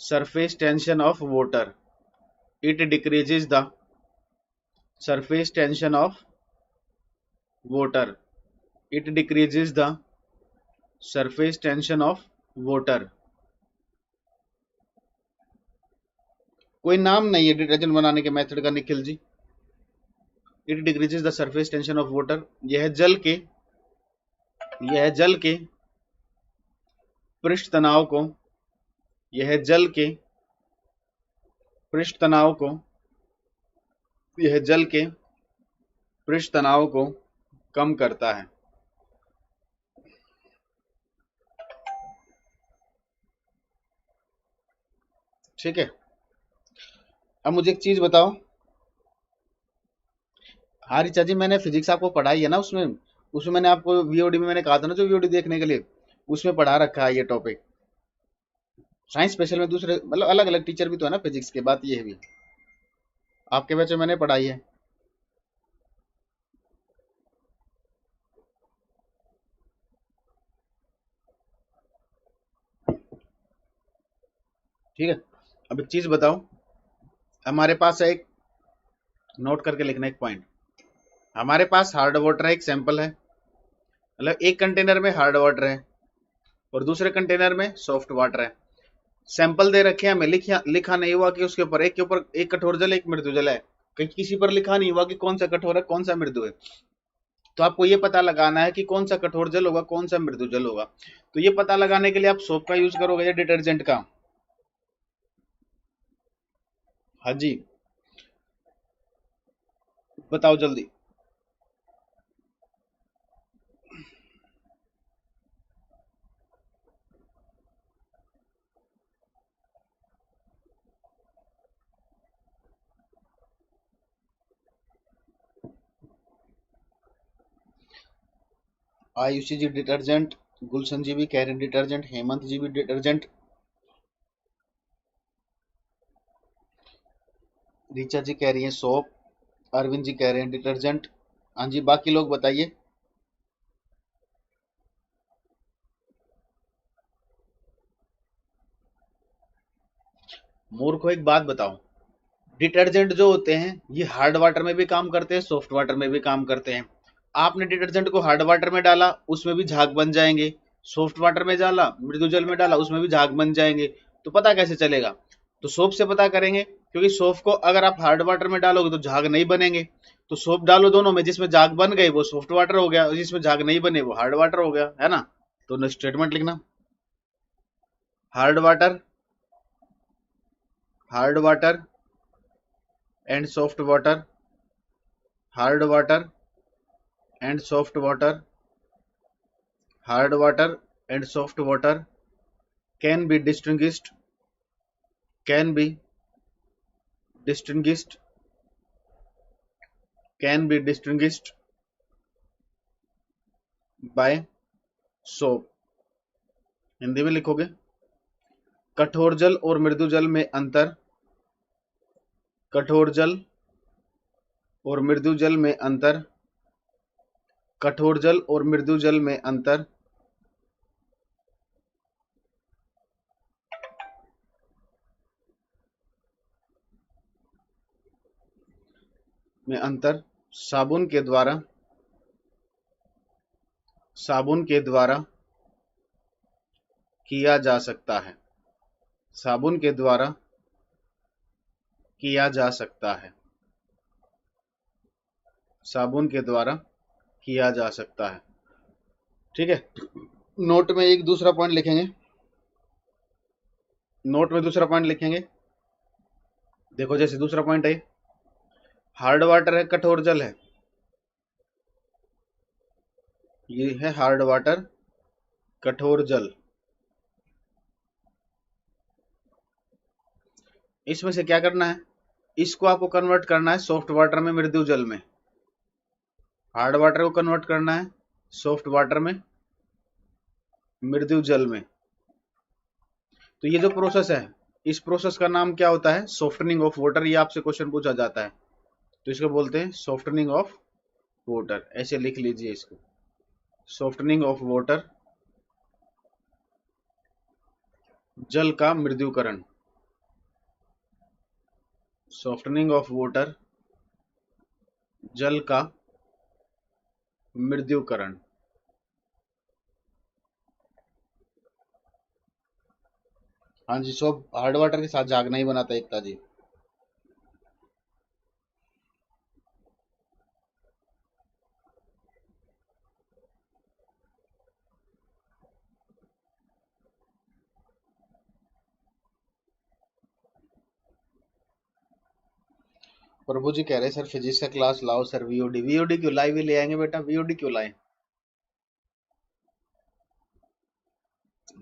surface tension of water, it decreases the surface tension of water, it decreases the surface tension of water। कोई नाम नहीं है डिटर्जेंट बनाने के मेथड का Nikhil ji. It decreases the surface tension of water, यह जल के, यह जल के पृष्ठ तनाव को, यह जल के पृष्ठ तनाव को, यह जल के पृष्ठ तनाव को कम करता है। ठीक है, अब मुझे एक चीज बताओ। हाँ रिचा जी, मैंने फिजिक्स आपको पढ़ाई है ना, उसमें उसमें मैंने आपको वीओडी में मैंने कहा था ना, जो वीओडी देखने के लिए, उसमें पढ़ा रखा है ये टॉपिक। साइंस स्पेशल में दूसरे मतलब अलग अलग टीचर भी तो है ना फिजिक्स के, बात ये है भी, आपके बैच में मैंने पढ़ाई है। ठीक है, अब एक चीज बताओ, हमारे पास है एक, नोट करके लिखना एक पॉइंट। हमारे पास हार्ड वाटर है, एक सैंपल है, मतलब एक कंटेनर में हार्ड वाटर है और दूसरे कंटेनर में सॉफ्ट वाटर है। सैंपल दे रखे हैं हमें, लिखा नहीं हुआ कि उसके ऊपर एक कठोर जल एक मृदु जल है, कहीं किसी पर लिखा नहीं हुआ कि कौन सा कठोर है कौन सा मृदु है। तो आपको ये पता लगाना है कि कौन सा कठोर जल होगा कौन सा मृदु जल होगा। तो ये पता लगाने के लिए आप सोप का यूज करोगे या डिटर्जेंट का? हाँ जी, बताओ जल्दी। आयुषी जी डिटर्जेंट, गुलशन जी भी कह रहे हैं डिटर्जेंट, हेमंत जी भी डिटर्जेंट, ऋचा जी कह रही है सोप, अरविंद जी कह रहे हैं डिटर्जेंट। हाँ जी, बाकी लोग बताइए। मूर्खो एक बात बताओ, डिटर्जेंट जो होते हैं ये हार्ड वाटर में भी काम करते हैं सॉफ्ट वाटर में भी काम करते हैं। आपने डिटर्जेंट को हार्ड वाटर में डाला उसमें भी झाग बन जाएंगे, सॉफ्ट वाटर में डाला मृदु जल में डाला उसमें भी झाग बन जाएंगे। तो पता कैसे चलेगा? तो सोप से पता करेंगे, क्योंकि सोप को अगर आप हार्ड वाटर में डालोगे तो झाग नहीं बनेंगे। तो सोप डालो दोनों में, जिसमें झाग बन गए वो सॉफ्ट वाटर हो गया और जिसमें झाग नहीं बने वो हार्ड वाटर हो गया, है ना? तो स्टेटमेंट लिखना, hard water, hard water and soft water, hard water and soft water, hard water and soft water can be distinguished, can be distinguished, can be distinguished by soap। Hindi में लिखोगे, कठोर जल और मृदु जल में अंतर, कठोर जल और मृदु जल में अंतर, कठोर जल और मृदु जल में अंतर, में अंतर साबुन के द्वारा, साबुन के द्वारा किया जा सकता है, साबुन के द्वारा किया जा सकता है, साबुन के द्वारा किया जा सकता है। ठीक है, नोट में एक दूसरा पॉइंट लिखेंगे, नोट में दूसरा पॉइंट लिखेंगे। देखो जैसे दूसरा पॉइंट है, हार्ड वाटर है कठोर जल है, ये है हार्ड वाटर कठोर जल। इसमें से क्या करना है, इसको आपको कन्वर्ट करना है सॉफ्ट वाटर में मृदु जल में, हार्ड वाटर को कन्वर्ट करना है सॉफ्ट वाटर में मृदु जल में। तो ये जो प्रोसेस है इस प्रोसेस का नाम क्या होता है? Softening of water. ये आपसे क्वेश्चन पूछा जाता है तो इसको बोलते हैं सॉफ्टनिंग ऑफ वाटर, ऐसे लिख लीजिए इसको, सॉफ्टनिंग ऑफ वाटर, जल का मृदुकरण, सॉफ्टनिंग ऑफ वाटर, जल का मृदुकरण। हाँ जी, सब हार्ड वाटर के साथ झाग नहीं बनाता एकता जी। प्रभु जी कह रहे हैं सर फिजिक्स का क्लास लाओ सर, वीओडी, वीओडी क्यों लाइव ही ले आएंगे बेटा, वीओडी क्यों लाएं,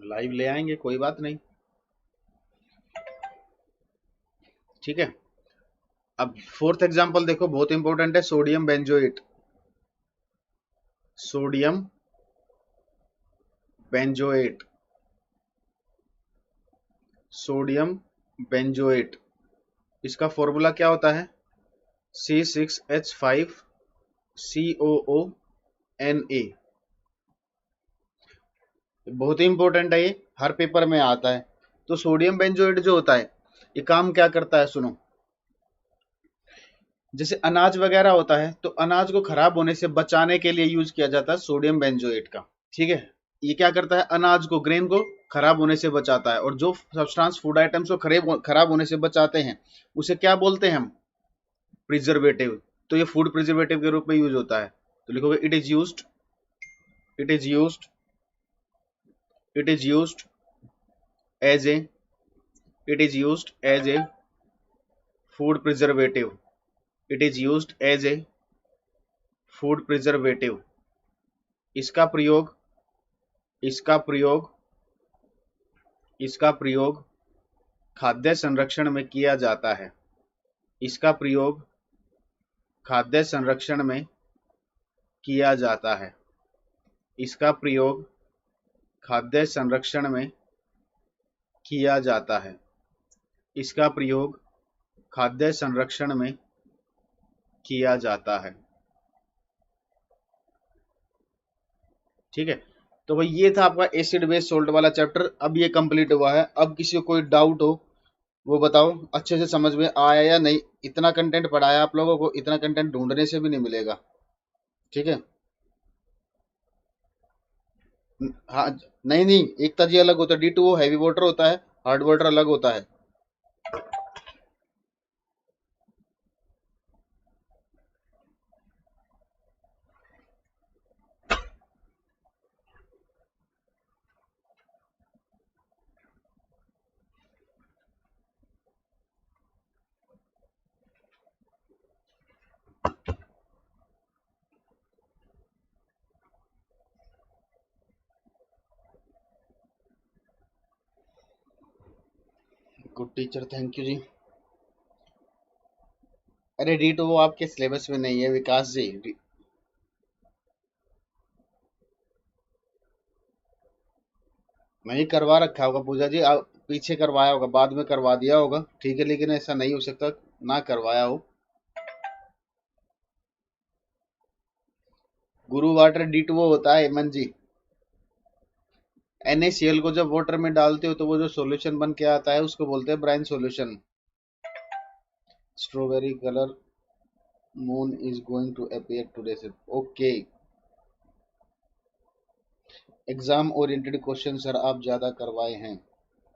लाइव ले आएंगे कोई बात नहीं। ठीक है, अब फोर्थ एग्जांपल देखो, बहुत इंपॉर्टेंट है, sodium benzoate, sodium benzoate, sodium benzoate, इसका फॉर्मूला क्या होता है? C6H5COONA। बहुत ही इंपॉर्टेंट है, ये हर पेपर में आता है। तो सोडियम बेंजोएट जो होता है ये काम क्या करता है, सुनो। जैसे अनाज वगैरह होता है तो अनाज को खराब होने से बचाने के लिए यूज किया जाता है सोडियम बेंजोएट का। ठीक है, ये क्या करता है, अनाज को, ग्रेन को खराब होने से बचाता है। और जो सब्सटेंस फूड आइटम्स को खराब होने से बचाते हैं उसे क्या बोलते हैं हम, प्रिजर्वेटिव। तो ये फूड प्रिजर्वेटिव के रूप में यूज होता है। तो लिखोगे it is used, it is used, it is used as a, it is used as a food preservative, it is used as a food preservative. इसका प्रयोग, इसका प्रयोग, इसका प्रयोग खाद्य संरक्षण में किया जाता है। इसका प्रयोग खाद्य संरक्षण में किया जाता है। इसका प्रयोग खाद्य संरक्षण में किया जाता है। इसका प्रयोग खाद्य संरक्षण में किया जाता है। ठीक है, तो भाई ये था आपका एसिड बेस सोल्ट वाला चैप्टर। अब ये कंप्लीट हुआ है। अब किसी को कोई डाउट हो वो बताओ, अच्छे से समझ में आया या नहीं। इतना कंटेंट पढ़ाया आप लोगों को, इतना कंटेंट ढूंढने से भी नहीं मिलेगा। ठीक है, हाँ, नहीं नहीं, एकता जी अलग होता है, D2O हैवी वाटर होता है, हार्ड वाटर अलग होता है। गुड टीचर, थैंक यू जी। अरे D2O आपके सिलेबस में नहीं है विकास जी। नहीं करवा रखा होगा पूजा जी, आप पीछे करवाया होगा, बाद में करवा दिया होगा। ठीक है, लेकिन ऐसा नहीं हो सकता ना करवाया हो। गुरु वाटर D2O होता है हेमंत जी। NaCl को जब वाटर में डालते हो तो वो जो सॉल्यूशन बन के आता है उसको बोलते हैं brine solution. Strawberry colour moon is going to appear today से, okay. Exam oriented question sir आप ज्यादा करवाए हैं।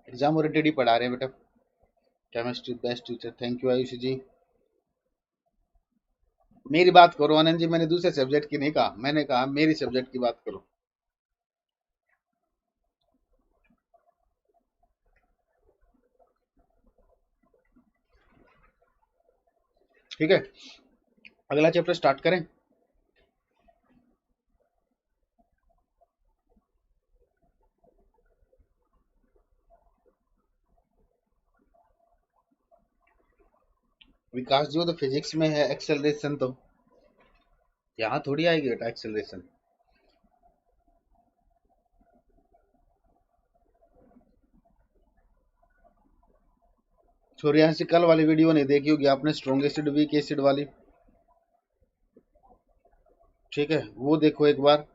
एग्जाम ओरिएंटेड ही पढ़ा रहे हैं बेटा। Chemistry best teacher, thank you Ayush ji. मेरी बात करो आनंद जी, मैंने दूसरे सब्जेक्ट की नहीं कहा, मैंने कहा मेरी सब्जेक्ट की बात करो। ठीक है, अगला चैप्टर स्टार्ट करें। विकास जी वो तो फिजिक्स में है एक्सेलरेशन, तो यहाँ थोड़ी आएगी बेटा एक्सेलरेशन। छोरी यहाँ से कल वाली वीडियो नहीं देखी होगी आपने, स्ट्रॉन्ग एसिड वीक एसिड वाली। ठीक है, वो देखो एक बार।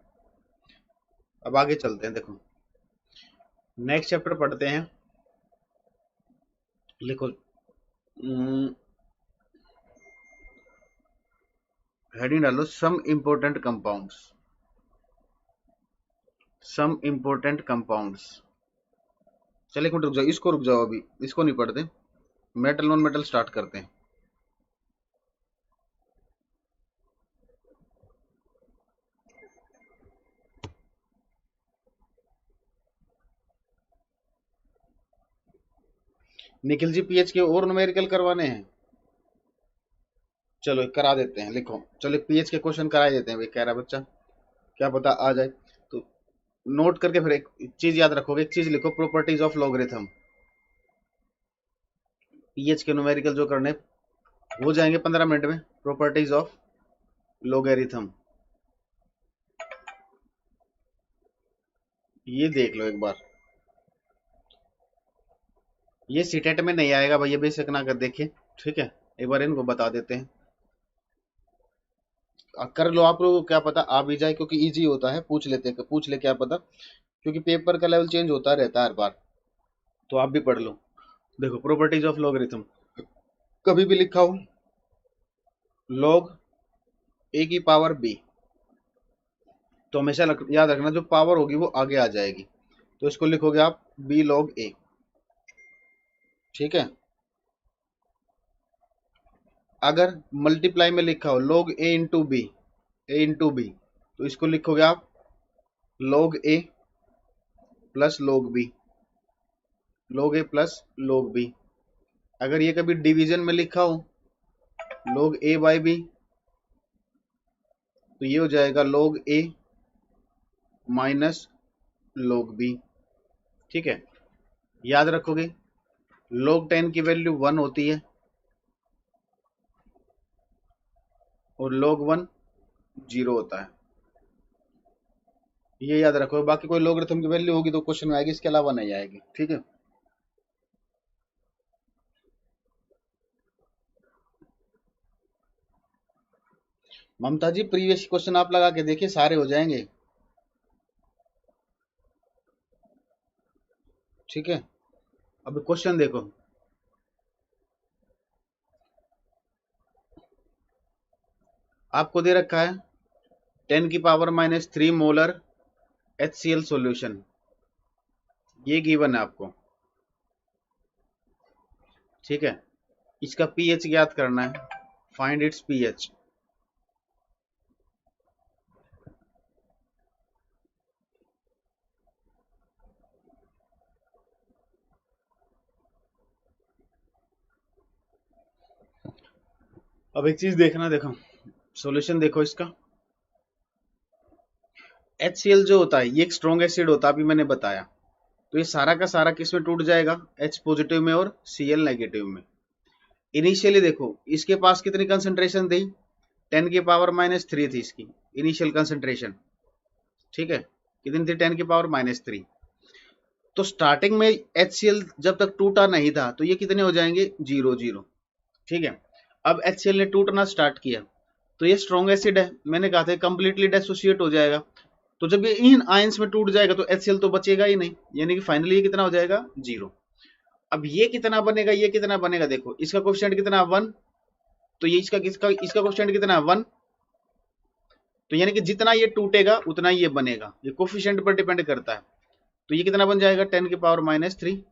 अब आगे चलते हैं, देखो नेक्स्ट चैप्टर पढ़ते हैं। लिखो, हेडिंग डालो सम इंपोर्टेंट कंपाउंड्स, सम इंपोर्टेंट कंपाउंड्स। चलिए एक मिनट रुक जाओ, इसको रुक जाओ, अभी इसको नहीं पढ़ते, मेटल नॉन मेटल स्टार्ट करते हैं। निखिल जी पीएच के और न्यूमेरिकल करवाने हैं, चलो करा देते हैं। लिखो, चलो पीएच के क्वेश्चन करा देते हैं भाई, कह रहा बच्चा, क्या पता आ जाए। तो नोट करके फिर एक चीज याद रखोगे, एक चीज लिखो, प्रॉपर्टीज ऑफ लॉगरिथम। पीएच के न्यूमेरिकल जो करने हो जाएंगे 15 मिनट में। प्रॉपर्टीज ऑफ लॉगरिथम, ये देख लो एक बार। ये सीटेट में नहीं आएगा भाई, ये बेशक ना कर देखे। ठीक है, एक बार इनको बता देते हैं, कर लो आप लोगों को, क्या पता आ भी जाए, क्योंकि इजी होता है। पूछ लेते, पूछ ले क्या पता, क्योंकि पेपर का लेवल चेंज होता रहता है हर बार। तो आप भी पढ़ लो। देखो प्रॉपर्टीज ऑफ लॉगरिथम, कभी भी लिखा हो log a की पावर b। तो हमेशा याद रखना जो पावर होगी वो आगे आ जाएगी, तो इसको लिखोगे आप b log a। ठीक है। अगर मल्टीप्लाई में लिखा हो log a into B, a into B, तो इसको लिखोगे आप log a plus log b, log a plus log b। अगर ये कभी डिवीजन में लिखा हो log a बाई b, तो ये हो जाएगा log a minus log b। ठीक है। याद रखोगे log 10 की वैल्यू 1 होती है और log 1 0 होता है, ये याद रखो। बाकी कोई लोगरिथम की वैल्यू होगी तो क्वेश्चन में आएगी, इसके अलावा नहीं आएगी। ठीक है। ममता जी प्रीवियस क्वेश्चन आप लगा के देखिए, सारे हो जाएंगे। ठीक है। अब क्वेश्चन देखो, आपको दे रखा है 10 की power minus 3 molar HCl solution, ये गिवन है आपको। ठीक है। इसका पीएच ज्ञात करना है, फाइंड इट्स पीएच। अब एक चीज देखना, देखो सॉल्यूशन देखो इसका। HCl जो होता है ये एक स्ट्रॉन्ग एसिड होता है, अभी मैंने बताया। तो ये सारा का सारा किस में टूट जाएगा, H पॉजिटिव में और Cl नेगेटिव में। इनिशियली देखो इसके पास कितनी कंसंट्रेशन थी, 10 की पावर माइनस 3 थी इसकी इनिशियल कंसंट्रेशन। ठीक है। कितनी थी, 10 की पावर माइनस 3। तो स्टार्टिंग में HCl जब तक टूटा नहीं था तो ये कितने हो जाएंगे, 0 0। ठीक है। अब HCl ने टूटना स्टार्ट किया तो ये स्ट्रॉन्ग एसिड है, मैंने कहा था कंप्लीटली डिसोसिएट हो जाएगा। तो जब ये इन आयंस में टूट जाएगा तो HCl तो बचेगा ही नहीं, यानी कि फाइनली ये कितना हो जाएगा, 0। अब ये कितना बनेगा, ये कितना बनेगा, देखो इसका कोएफिशिएंट कितना, 1। तो ये इसका कोएफिशिएंट कितना है, 1। तो यानी कि जितना ये टूटेगा उतना ये बनेगा, ये कोएफिशिएंट पर डिपेंड करता है। तो ये कितना बन जाएगा, 10 की पावर माइनस 3।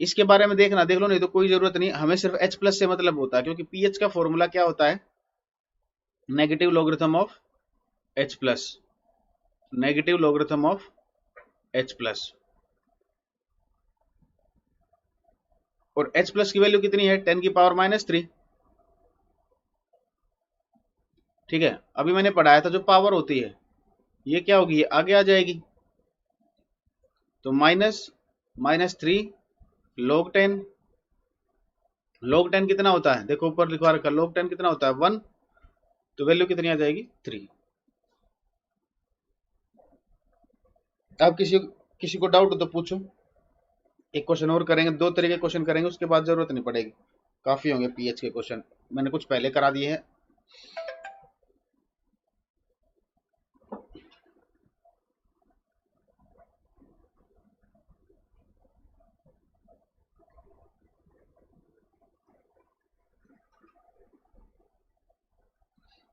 इसके बारे में देखना, देख लो, नहीं तो कोई जरूरत नहीं, हमें सिर्फ H प्लस से मतलब होता है, क्योंकि पीएच का फॉर्मूला क्या होता है, negative logarithm of H plus, negative logarithm of H plus. और H प्लस की वैल्यू कितनी है, 10 की पावर माइनस 3। ठीक है। अभी मैंने पढ़ाया था जो पावर होती है ये क्या होगी, ये आगे आ जाएगी। तो माइनस 3 log 10, log 10 कितना होता है, देखो ऊपर लिखवा रखा, log 10 कितना होता है, 1। तो वैल्यू कितनी आ जाएगी, 3। अब किसी को डाउट हो तो पूछो। एक क्वेश्चन और करेंगे, 2 तरह के क्वेश्चन करेंगे, उसके बाद जरूरत नहीं पड़ेगी, काफी होंगे पीएच के क्वेश्चन, मैंने कुछ पहले करा दिए हैं।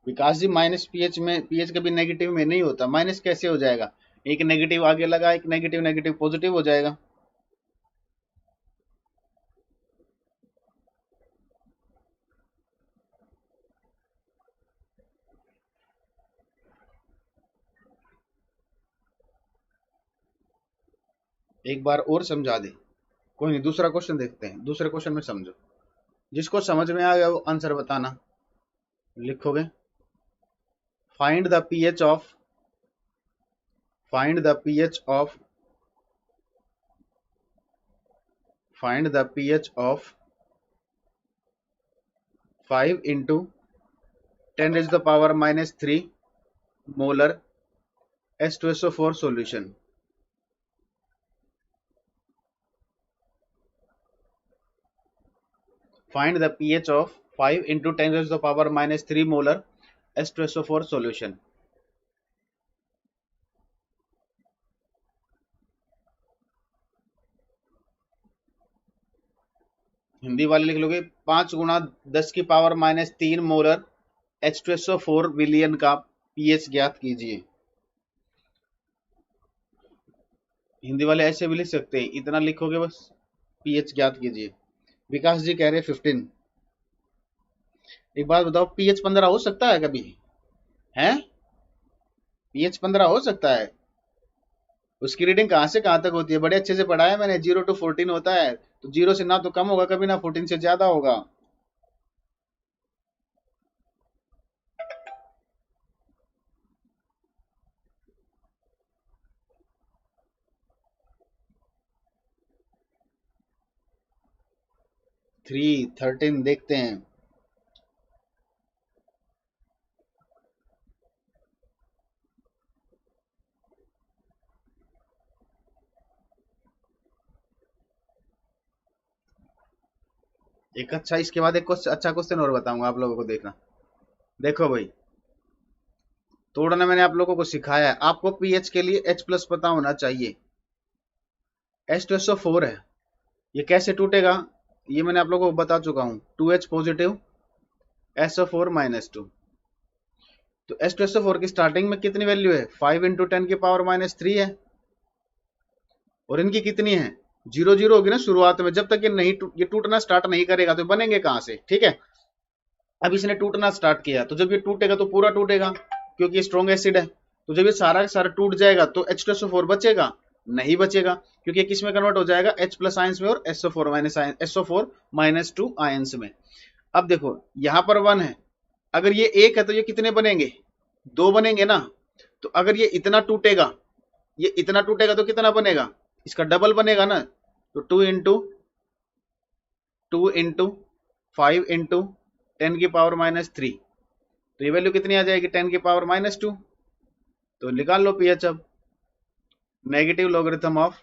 विकास जी माइनस पीएच कभी नेगेटिव में नहीं होता, माइनस कैसे हो जाएगा, एक नेगेटिव आगे लगा, एक नेगेटिव नेगेटिव पॉजिटिव हो जाएगा। एक बार और समझा दे, कोई नहीं, दूसरा क्वेश्चन देखते हैं, दूसरे क्वेश्चन में समझो, जिसको समझ में आ गया वो आंसर बताना। लिखोगे find the pH of, find the pH of, find the pH of 5 into 10 raised to the power minus 3 molar H2SO4 solution. Find the pH of 5 into 10 raised to the power minus 3 molar H2SO4 solution. Hindi वाले लिख लोगे 5 गुणा 10 की power minus 3 molar H2SO4 विलियन का pH ज्ञात कीजिए। हिंदी वाले ऐसे भी लिख सकते हैं, इतना लिखोगे बस, पीएच ज्ञात कीजिए। विकास जी कह रहे 15। एक बात बताओ, पीएच 15 हो सकता है कभी? है? पीएच 15 हो सकता है? उसकी रीडिंग कहाँ से कहाँ तक होती है? बड़े अच्छे से पढ़ा है मैंने, 0 to 14 होता है, तो 0 से ना तो कम होगा कभी, ना 14 से ज्यादा होगा। थ्री 13 देखते हैं। एक अच्छा, इसके बाद एक अच्छा क्वेश्चन और बताऊंगा आप लोगों को, देखना। देखो भाई, तोड़ना मैंने आप लोगों को सिखाया है, आपको पीएच के लिए H प्लस पता होना चाहिए। H2SO4 है, ये कैसे टूटेगा ये मैंने आप लोगों को बता चुका हूं। 2H positive, SO4 -2। तो H2SO4 की स्टार्टिंग में कितनी वैल्यू है? 5 इंटू 10⁻³ है। और इनकी कितनी है? 0 0 होगी ना शुरुआत में, जब तक ये नहीं ये टूटना स्टार्ट नहीं करेगा तो बनेंगे कहां से? ठीक है, अब इसने टूटना स्टार्ट किया, तो जब ये टूटेगा तो पूरा टूटेगा, क्योंकि ये स्ट्रॉन्ग एसिड है। तो जब ये सारा का सारा टूट जाएगा तो H2SO4 बचेगा? नहीं बचेगा, क्योंकि किस में कन्वर्ट हो जाएगा? H प्लस आयंस में और SO4 आयंस में। अब देखो यहां पर 1 है, अगर ये 1 है तो ये कितने बनेंगे? 2 बनेंगे ना। तो अगर ये इतना टूटेगा, ये इतना टूटेगा तो कितना बनेगा? इसका डबल बनेगा ना। तो 2 इंटू 5 इंटू 10⁻³ तो ये वैल्यू कितनी आ जाएगी? 10⁻²। तो निकाल लो पीएच अब, negative logarithm of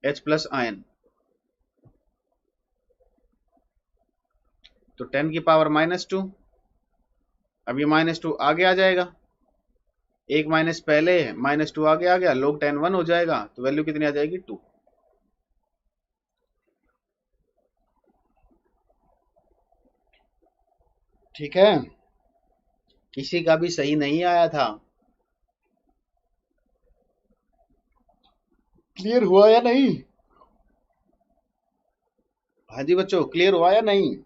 H plus ion. तो 10⁻², अब ये -2 आगे आ जाएगा, एक माइनस पहले है, -2 आगे आ गया, log 10 1 हो जाएगा, तो वैल्यू कितनी आ जाएगी? 2। ठीक है, किसी का भी सही नहीं आया था। क्लियर हुआ या नहीं? हाँ जी बच्चों, क्लियर हुआ या नहीं?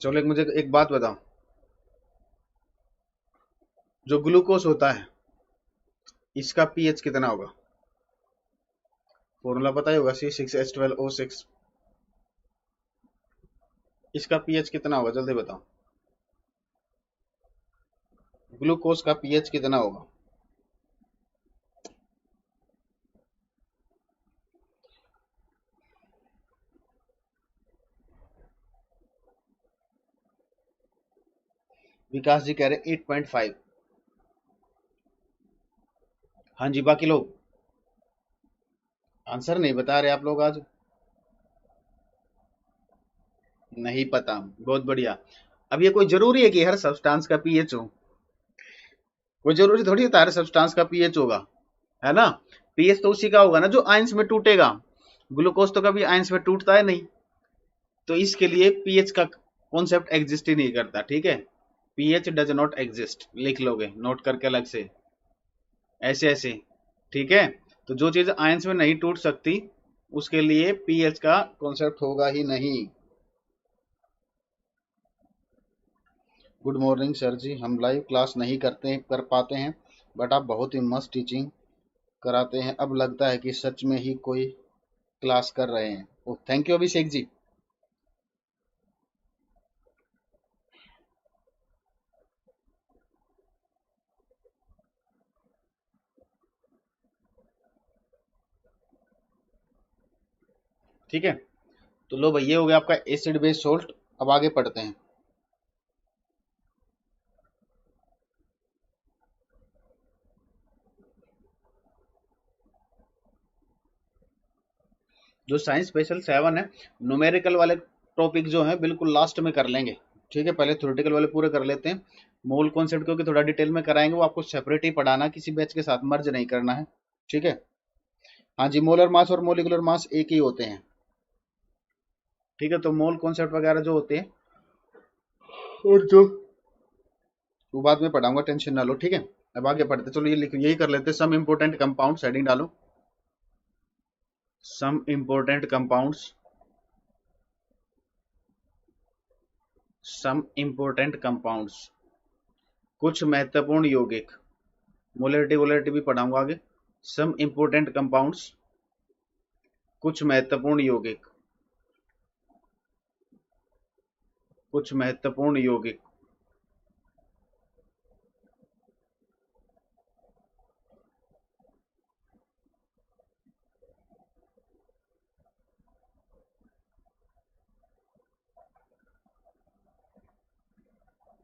चलो मुझे एक बात बताओ, जो ग्लूकोज होता है इसका पीएच कितना होगा? फॉर्मूला पता ही होगा, C6H12O6। इसका पीएच कितना होगा जल्दी बताओ, ग्लूकोज का पीएच कितना होगा? विकास जी कह रहे 8.5। हाँ जी, बाकी लोग आंसर नहीं बता रहे आप लोग आज। नहीं पता, बहुत बढ़िया। अब ये कोई जरूरी है कि हर सब्सटेंस का पीएच हो? कोई जरूरी थोड़ी है हर सब्सटेंस का पीएच होगा, है ना। पीएच तो उसी का होगा ना जो आयंस में टूटेगा। ग्लूकोज तो कभी आयंस में टूटता है नहीं, तो इसके लिए पीएच का कॉन्सेप्ट एग्जिस्ट ही नहीं करता। ठीक है, पीएच डज नॉट एग्जिस्ट, लिख लोगे नोट करके अलग से, ऐसे ऐसे। ठीक है, तो जो चीज आयंस में नहीं टूट सकती उसके लिए पीएच का कॉन्सेप्ट होगा ही नहीं। गुड मॉर्निंग सर जी, हम लाइव क्लास नहीं कर पाते हैं, बट आप बहुत ही मस्त टीचिंग कराते हैं, अब लगता है कि सच में ही कोई क्लास कर रहे हैं। ओ थैंक यू अभिषेक जी। ठीक है, तो लो भाई, ये हो गया आपका एसिड बेस सोल्ट। अब आगे पढ़ते हैं। जो साइंस स्पेशल 7 है, न्यूमेरिकल वाले टॉपिक जो है बिल्कुल लास्ट में कर लेंगे। ठीक है, पहले थ्योरेटिकल वाले पूरे कर लेते हैं। मोल कॉन्सेप्ट क्योंकि थोड़ा डिटेल में कराएंगे, वो आपको सेपरेट ही पढ़ाना, किसी बैच के साथ मर्ज नहीं करना है। ठीक है, हाँ जी, मोलर मास और मोलिकुलर मास एक ही होते हैं। ठीक है, तो मोल कॉन्सेप्ट वगैरह जो होते हैं और जो वो बाद में पढ़ाऊंगा, टेंशन ना लो। ठीक है, अब आगे पढ़ते, चलो ये लिखो, यही कर लेते हैं। सम इम्पोर्टेंट कंपाउंड, हेडिंग डालो, some important compounds, some important compounds, कुछ महत्वपूर्ण यौगिक, मोलरिटी वोलरिटी भी पढ़ाऊंगा आगे। सम इम्पोर्टेंट कंपाउंड्स, कुछ महत्वपूर्ण यौगिक, कुछ महत्वपूर्ण यौगिक।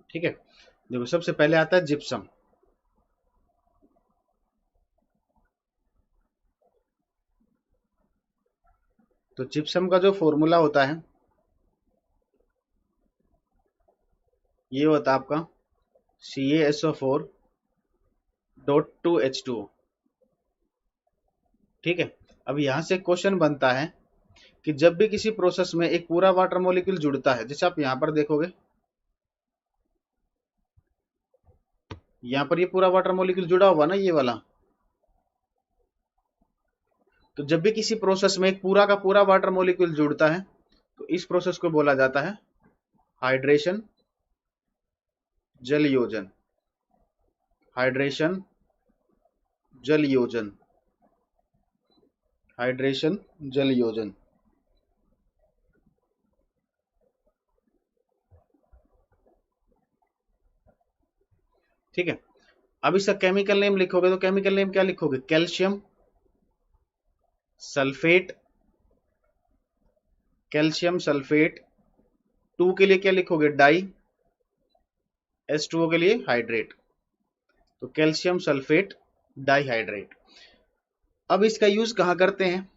ठीक है, देखो सबसे पहले आता है जिप्सम। तो जिप्सम का जो फॉर्मूला होता है ये होता है आपका CaSO4.2H2O। ठीक है, अब यहां से क्वेश्चन बनता है कि जब भी किसी प्रोसेस में एक पूरा वाटर मॉलिक्यूल जुड़ता है, जैसे आप यहां पर देखोगे, यहां पर ये पूरा वाटर मॉलिक्यूल जुड़ा हुआ ना, ये वाला। तो जब भी किसी प्रोसेस में एक पूरा का पूरा वाटर मॉलिक्यूल जुड़ता है तो इस प्रोसेस को बोला जाता है हाइड्रेशन, जल योजन। हाइड्रेशन, जल योजन, हाइड्रेशन, जल योजन। ठीक है, अब इसका केमिकल नेम लिखोगे तो केमिकल नेम क्या लिखोगे? Calcium sulphate, calcium sulphate. 2 के लिए क्या लिखोगे? डाई, H2O के लिए हाइड्रेट, तो कैल्शियम सल्फेट डाइहाइड्रेट। अब इसका यूज कहाँ करते हैं?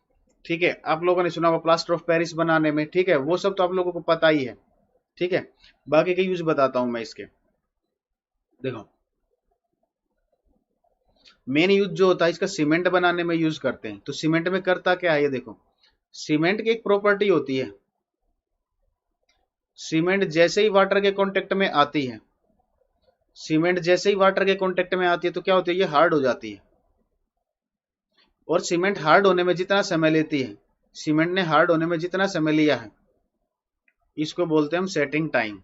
ठीक है, आप लोगों ने सुना होगा प्लास्टर ऑफ पेरिस बनाने में। ठीक है, वो सब तो आप लोगों को पता ही है। ठीक है, बाकी के यूज बताता हूं मैं इसके। देखो, मेन यूज जो होता है इसका सीमेंट बनाने में यूज करते हैं। तो सीमेंट में करता क्या है ये देखो, सीमेंट की एक प्रॉपर्टी होती है, सीमेंट जैसे ही वाटर के कांटेक्ट में आती है, सीमेंट जैसे ही वाटर के कांटेक्ट में आती है तो क्या होती है? ये हार्ड हो जाती है। और सीमेंट हार्ड होने में जितना समय लेती है, सीमेंट ने हार्ड होने में जितना समय लिया है, इसको बोलते हैं हम सेटिंग टाइम।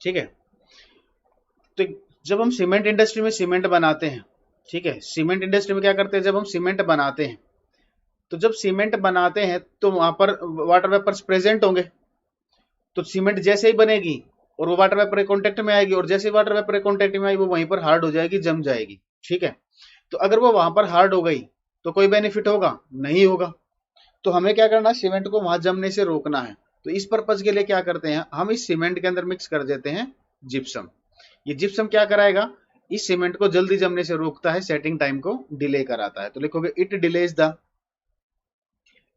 ठीक है, तो जब हम सीमेंट इंडस्ट्री में सीमेंट बनाते हैं, ठीक है, सीमेंट इंडस्ट्री में क्या करते हैं, जब हम सीमेंट बनाते हैं तो जब सीमेंट बनाते हैं तो वहां पर वाटर वेपर्स प्रेजेंट होंगे। तो सीमेंट जैसे ही बनेगी और वो वाटर वेपर के कांटेक्ट में आएगी, और जैसे ही वाटर वेपर के कांटेक्ट में आई वो वहीं पर हार्ड हो जाएगी, जम जाएगी। ठीक है, तो अगर वो वहां पर हार्ड हो गई तो कोई बेनिफिट होगा? नहीं होगा। तो हमें क्या करना है? सीमेंट को वहां जमने से रोकना है। तो इस पर्पज के लिए क्या करते हैं हम, इस सीमेंट के अंदर मिक्स कर देते हैं जिप्सम। ये जिप्सम क्या कराएगा? इस सीमेंट को जल्दी जमने से रोकता है, सेटिंग टाइम को डिले कराता है। तो लिखोगे it delays the,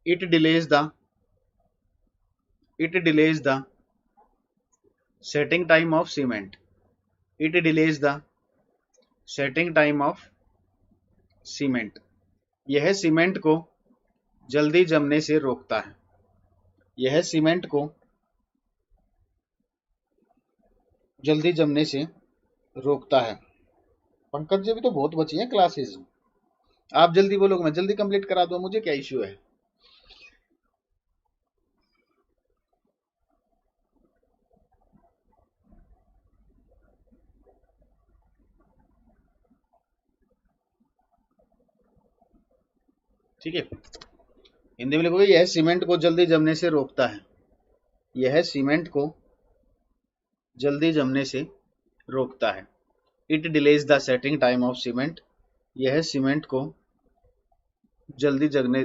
it delays the, it delays the setting time of cement, it delays the setting time of cement. यह सीमेंट को जल्दी जमने से रोकता है, यह सीमेंट को जल्दी जमने से रोकता है। पंकज जी भी तो बहुत बची हैं क्लासेस, आप जल्दी बोलोगे मैं जल्दी कंप्लीट करा दूं, मुझे क्या इश्यू है। ठीक है, हिंदी में लिखोगे यह सीमेंट को जल्दी जमने से रोकता है, यह सीमेंट को जल्दी जमने से रोकता है। It delays the setting time of cement, यह सीमेंट को जल्दी जगने,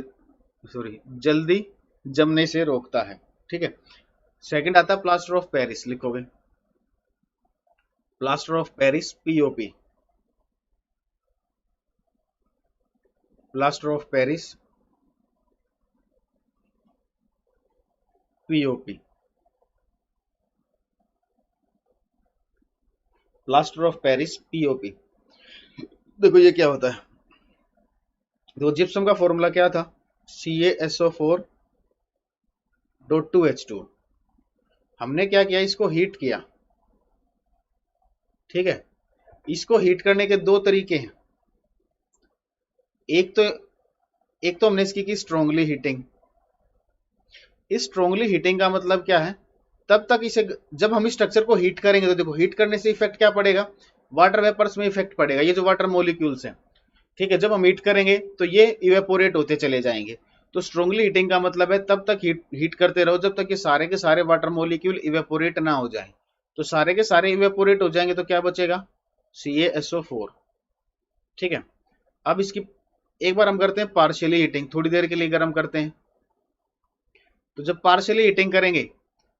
सॉरी, जल्दी जमने से रोकता है। ठीक है। सेकंड आता है प्लास्टर ऑफ पेरिस, लिखोगे plaster of Paris POP, plaster of Paris POP, plaster of Paris POP. देखो ये क्या होता है, देखो जिप्सम का फॉर्मूला क्या था, CaSO4.2H2। हमने क्या किया, इसको हीट किया। ठीक है। इसको हीट करने के दो तरीके हैं। एक तो हमने इसकी की स्ट्रोंगली हीटिंग। इस स्ट्रोंगली हीटिंग का मतलब क्या है, तब तक इसे, जब हम इस स्ट्रक्चर को हीट करेंगे तो देखो हीट करने से इफेक्ट क्या पड़ेगा, वाटर वेपर्स में इफेक्ट पड़ेगा, ये जो वाटर मॉलिक्यूल्स हैं। ठीक है। जब हम हीट करेंगे तो ये इवेपोरेट होते चले जाएंगे। तो स्ट्रोंगली हीटिंग का मतलब है तब तक हीट करते रहो जब तक ये सारे के सारे वाटर मॉलिक्यूल इवेपोरेट ना हो जाए। तो सारे के सारे इवेपोरेट हो जाएंगे तो क्या बचेगा, CaSO4। ठीक है। अब इसकी एक बार हम करते हैं पार्शियली हीटिंग, थोड़ी देर के लिए गर्म करते हैं। तो जब पार्शियली हीटिंग करेंगे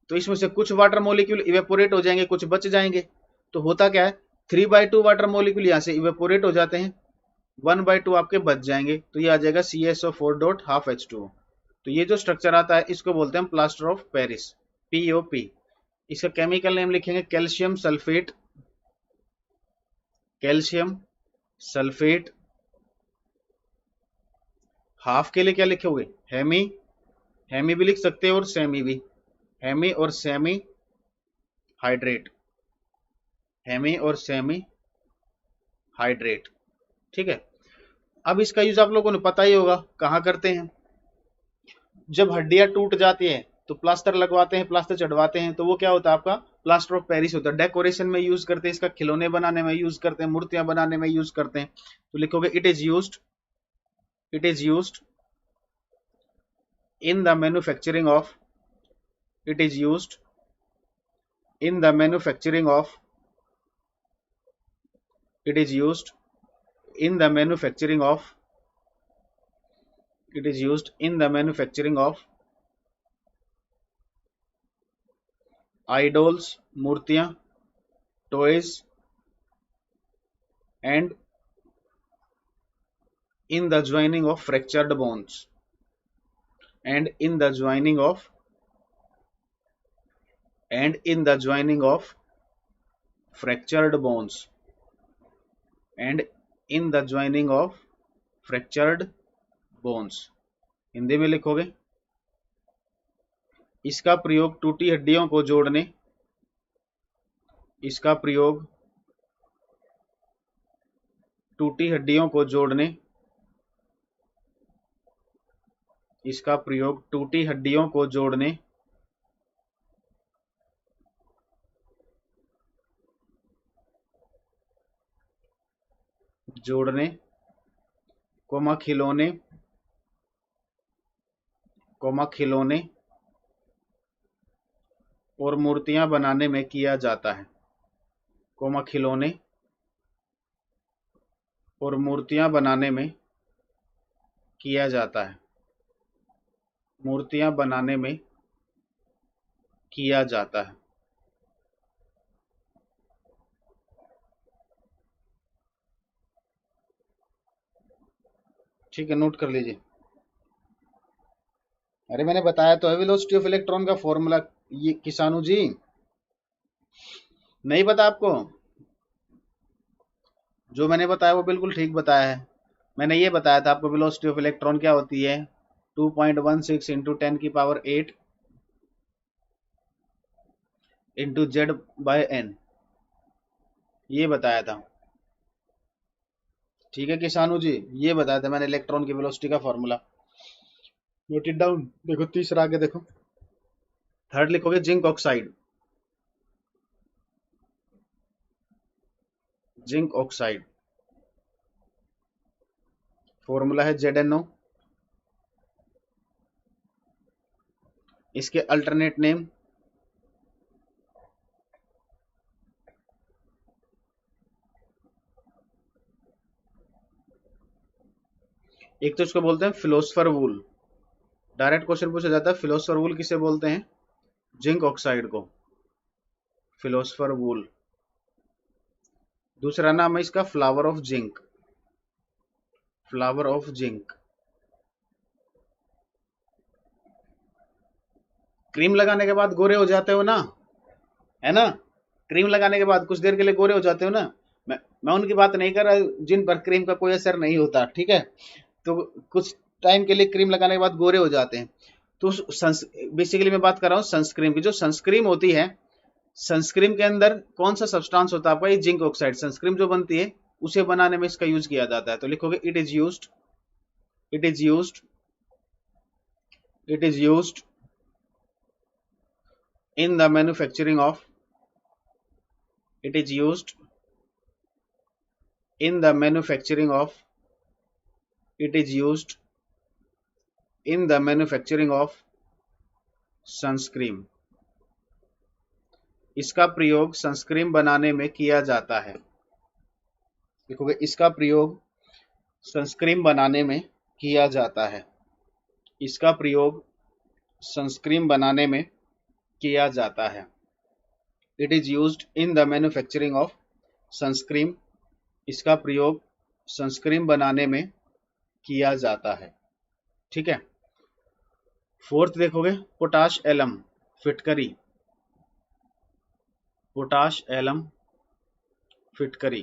तो इसमें से कुछ वाटर मॉलिक्यूल इवेपोरेट हो जाएंगे, कुछ बच जाएंगे। तो होता क्या है, 3/2 वाटर मॉलिक्यूल यहाँ से इवेपोरेट हो जाते हैं, 1/2 आपके बच जाएंगे, तो ये आ जाएगा CaSO4.12H2O। तो ये जो स्ट्रक्चर आता है इसको बोलते हैं प्लास्टर ऑफ पेरिस, POP। इसका केमिकल नेम लिखेंगे calcium sulphate, calcium sulphate. Half के लिए क्या लिखोगे, हेमी, हेमी भी लिख सकते हो और सेमी भी, हेमी और सेमी हाइड्रेट, हेमी और सेमी हाइड्रेट। ठीक है। अब इसका यूज आप लोगों ने पता ही होगा, कहाँ करते हैं, जब हड्डियां टूट जाती हैं तो प्लास्टर लगवाते हैं, प्लास्टर चढ़वाते हैं, तो वो क्या होता है आपका प्लास्टर ऑफ पेरिस होता है। डेकोरेशन में यूज करते हैं, इसका खिलौने बनाने में यूज करते हैं, मूर्तियां बनाने में यूज करते हैं। तो लिखोगे it is used in the manufacturing of, it is used in the manufacturing of, it is used in the manufacturing of, it is used in the manufacturing of idols, मूर्तियां, toys and in the joining of fractured bones, and in the joining of, and in the joining of fractured bones, and in the joining of fractured bones। Hindi में लिखोगे, इसका प्रयोग टूटी हड्डियों को जोड़ने, इसका प्रयोग टूटी हड्डियों को जोड़ने, इसका प्रयोग टूटी हड्डियों को जोड़ने, जोड़ने, खिलौने, खिलौने और मूर्तियां बनाने में किया जाता है, खिलौने और मूर्तियां बनाने में किया जाता है, मूर्तियां बनाने में किया जाता है। ठीक है, नोट कर लीजिए। अरे मैंने बताया तो है वेलोसिटी ऑफ इलेक्ट्रॉन का फॉर्मूला, ये किसानू जी नहीं पता आपको, जो मैंने बताया वो बिल्कुल ठीक बताया है। मैंने ये बताया था आपको वेलोसिटी ऑफ इलेक्ट्रॉन क्या होती है, 2.16 इंटू 10⁸ इंटू Z/N, ये बताया था। ठीक है किसानू जी, ये बताया था मैंने इलेक्ट्रॉन की वेलोसिटी का फॉर्मूला, नोट इट डाउन। देखो तीसरा आगे देखो, थर्ड लिखोगे zinc oxide, zinc oxide formula है ZnO। इसके अल्टरनेट नेम, एक तो इसको बोलते हैं फिलोसफर वूल, डायरेक्ट क्वेश्चन पूछा जाता है, फिलोसफर वूल किसे बोलते हैं? जिंक ऑक्साइड को, फिलोसफर वूल। दूसरा नाम है इसका flower of zinc, flower of zinc. Cream लगाने के बाद गोरे हो जाते हो ना, है ना? क्रीम लगाने के बाद कुछ देर के लिए गोरे हो जाते हो ना। मैं उनकी बात नहीं कर रहा जिन पर क्रीम का कोई असर नहीं होता, ठीक है? तो कुछ टाइम के लिए क्रीम लगाने के बाद गोरे हो जाते हैं। तो बेसिकली मैं बात कर रहा हूँ सनस्क्रीन की। जो सनस्क्रीन होती है, सनस्क्रीन के अंदर कौन सा सब्सटेंस होता है आपका? ये जिंक ऑक्साइड। सनस्क्रीन जो बनती है उसे बनाने में इसका यूज किया जाता है। तो लिखोगे it is used, it is used, it is used in the manufacturing of, it is used in the manufacturing of, it is used in the manufacturing of sunscreen। इसका प्रयोग सनस्क्रीन बनाने में किया जाता है। देखोगे इसका प्रयोग सनस्क्रीन बनाने में किया जाता है, इसका प्रयोग सनस्क्रीन बनाने में किया जाता है। It is used in the manufacturing of sunscreen, इसका प्रयोग सनस्क्रीन बनाने में किया जाता है। ठीक है। फोर्थ देखोगे पोटाश एलम फिटकरी, पोटाश एलम फिटकरी,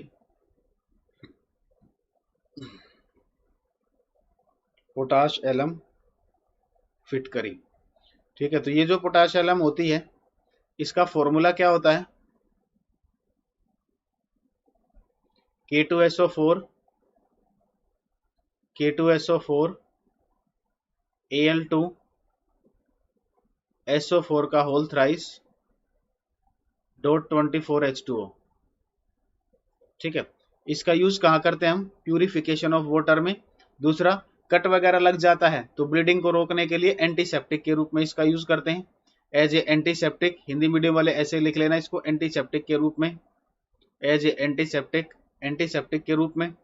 पोटाश एलम फिटकरी। ठीक है। तो ये जो पोटाश एलम होती है इसका फॉर्मूला क्या होता है? K2SO4, K2SO4 Al2 SO4 का होल थ्राइस .24H2O। ठीक है। इसका यूज कहाँ करते हैं हम? प्यूरिफिकेशन ऑफ वाटर में। दूसरा, कट वगैरह लग जाता है तो ब्लीडिंग को रोकने के लिए एंटीसेप्टिक के रूप में इसका यूज करते हैं। As a antiseptic, Hindi medium वाले ऐसे लिख लेना इसको, एंटीसेप्टिक के रूप में, एज ए एंटीसेप्टिक, एंटीसेप्टिक के रूप में।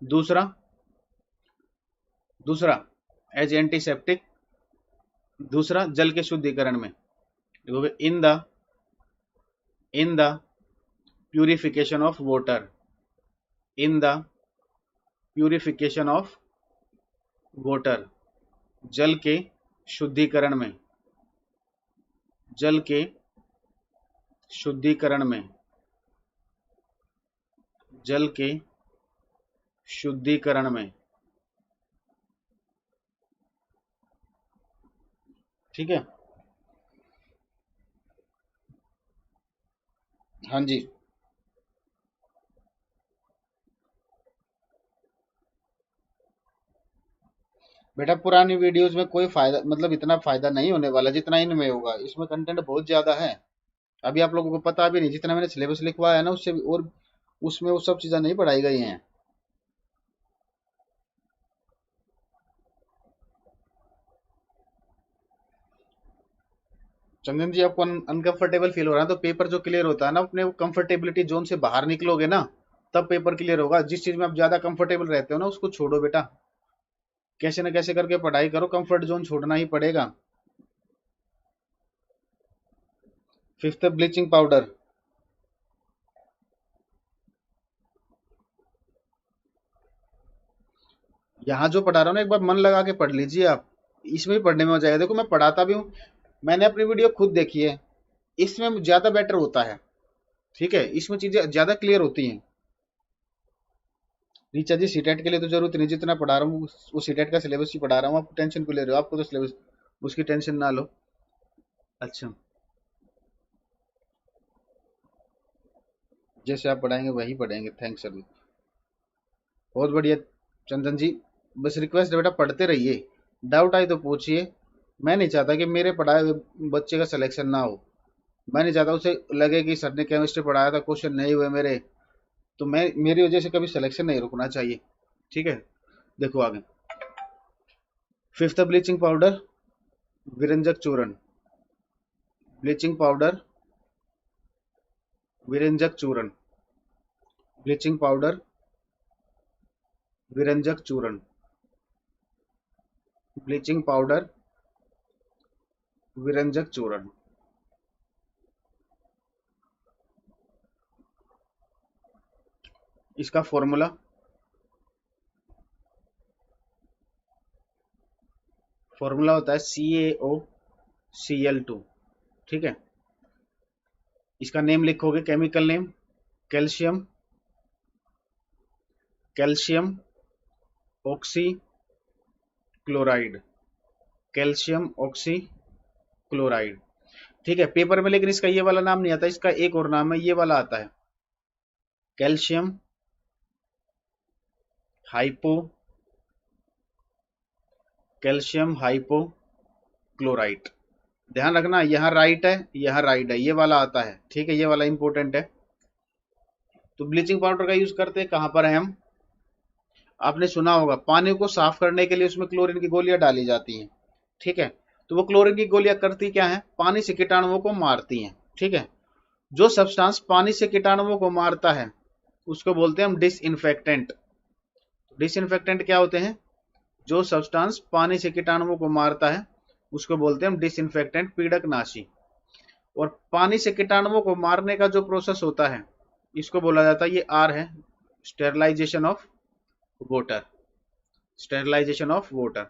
दूसरा, दूसरा एज एंटीसेप्टिक, दूसरा जल के शुद्धिकरण में, in the purification of water, in the purification of water, जल के शुद्धिकरण में, जल के शुद्धिकरण में, जल के शुद्धिकरण में। ठीक है। हाँ जी। बेटा पुरानी वीडियोस में कोई फायदा, मतलब इतना फायदा नहीं होने वाला जितना इनमें होगा। इसमें कंटेंट बहुत ज्यादा है, अभी आप लोगों को पता भी नहीं। जितना मैंने सिलेबस लिखवाया है ना उससे भी, और उसमें वो सब चीजें नहीं पढ़ाई गई हैं। चंदन जी, आपको अनकंफर्टेबल फील हो रहा है तो पेपर जो क्लियर होता है ना, अपने कंफर्टेबिलिटी जोन से बाहर निकलोगे ना तब पेपर क्लियर होगा। जिस चीज में आप ज्यादा कंफर्टेबल रहते हो ना उसको छोड़ो बेटा, कैसे न कैसे करके पढ़ाई करो, कंफर्ट जोन छोड़ना ही पड़ेगा। फिफ्थ ब्लीचिंग पाउडर, यहाँ जो पढ़ा रहा हूँ ना एक बार मन लगा के पढ़ लीजिए आप, इसमें भी पढ़ने में मजा आएगा। देखो मैं पढ़ाता भी हूँ, मैंने अपनी वीडियो खुद देखी है, इसमें ज्यादा बेटर होता है। ठीक है, इसमें चीजें ज्यादा क्लियर होती हैं। रीचा जी सीटेट के लिए तो जरूरत नहीं, जितना पढ़ा रहा हूँ वो सीटेट का सिलेबस ही पढ़ा रहा हूँ। आप टेंशन क्यों ले रहे हो? आपको तो सिलेबस, उसकी टेंशन ना लो। अच्छा, जैसे आप पढ़ाएंगे वही पढ़ेंगे। थैंक्स सर, बहुत बढ़िया। चंदन जी, बस रिक्वेस्ट है बेटा पढ़ते रहिए, डाउट आए तो पूछिए। मैं नहीं चाहता कि मेरे पढ़ाए हुए बच्चे का सिलेक्शन ना हो। मैं नहीं चाहता उसे लगे कि सर ने केमिस्ट्री पढ़ाया था क्वेश्चन नहीं हुए मेरे, तो मैं, मेरी वजह से कभी सिलेक्शन नहीं रुकना चाहिए। ठीक है। देखो आगे, फिफ्थ ब्लीचिंग पाउडर विरंजक चूर्ण, ब्लीचिंग पाउडर विरंजक चूर्ण, ब्लीचिंग पाउडर विरंजक चूर्ण, ब्लीचिंग पाउडर विरंजक चूर्ण। इसका फॉर्मूला होता है CaOCl2। ठीक है, इसका नेम लिखोगे, chemical name calcium oxy chloride, calcium oxy chloride. ठीक है, पेपर में लेकिन इसका ये वाला नाम नहीं आता, इसका एक और नाम है, ये वाला आता है कैल्शियम हाइपोक्लोराइट। ध्यान रखना, यहाँ राइट है, यहाँ राइट है, ये वाला आता है। ठीक है, ये वाला इंपॉर्टेंट है। तो ब्लीचिंग पाउडर का यूज करते हैं कहां पर है हम? आपने सुना होगा पानी को साफ करने के लिए उसमें क्लोरीन की गोलियां डाली जाती हैं। ठीक है, तो वो क्लोरीन की गोलियां करती क्या है? पानी से कीटाणुओं को मारती हैं। ठीक है, जो सब्सटेंस पानी से कीटाणुओं को मारता है उसको बोलते हैं हम डिसइंफेक्टेंट। डिसइंफेक्टेंट क्या होते हैं? जो सब्सटेंस पानी से कीटाणुओं को मारता है उसको बोलते हैं हम डिसइंफेक्टेंट, पीड़कनाशी। और पानी से कीटाणुओं को मारने का जो प्रोसेस होता है इसको बोला जाता है, ये आर है, sterilization of water. Sterilization of water.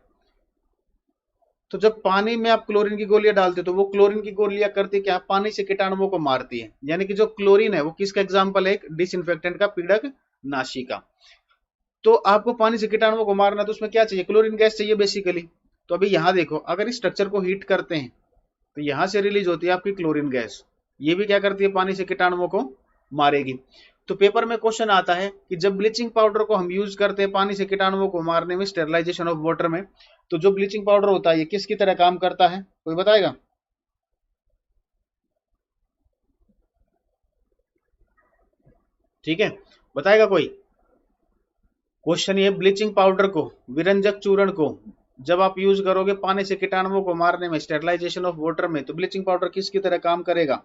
तो जब पानी में आप क्लोरीन की गोलियां डालते हो तो वो क्लोरीन की गोलियां करती क्या? पानी से कीटाणुओं को मारती है। यानी कि जो क्लोरीन है वो किसका एग्जाम्पल है? एक डिसइंफेक्टेंट का, पीड़क नाशी का। तो आपको पानी से कीटाणुओं को मारना तो उसमें क्या चाहिए? क्लोरीन गैस चाहिए बेसिकली। तो अभी यहां देखो, अगर इस स्ट्रक्चर को हीट करते हैं तो यहां से रिलीज होती है आपकी क्लोरीन गैस। ये भी क्या करती है? पानी से कीटाणुओं को मारेगी। तो पेपर में क्वेश्चन आता है कि जब ब्लीचिंग पाउडर को हम यूज करते हैं पानी से कीटाणुओं को मारने में, स्टेरिलाइजेशन ऑफ वाटर में, तो जो ब्लीचिंग पाउडर होता है ये किसकी तरह काम करता है? कोई बताएगा? ठीक है, बताएगा कोई? क्वेश्चन ये, ब्लीचिंग पाउडर को, विरंजक चूर्ण को जब आप यूज करोगे पानी से कीटाणुओं को मारने में, स्टेरिलाइजेशन ऑफ वाटर में, तो ब्लीचिंग पाउडर किसकी तरह काम करेगा?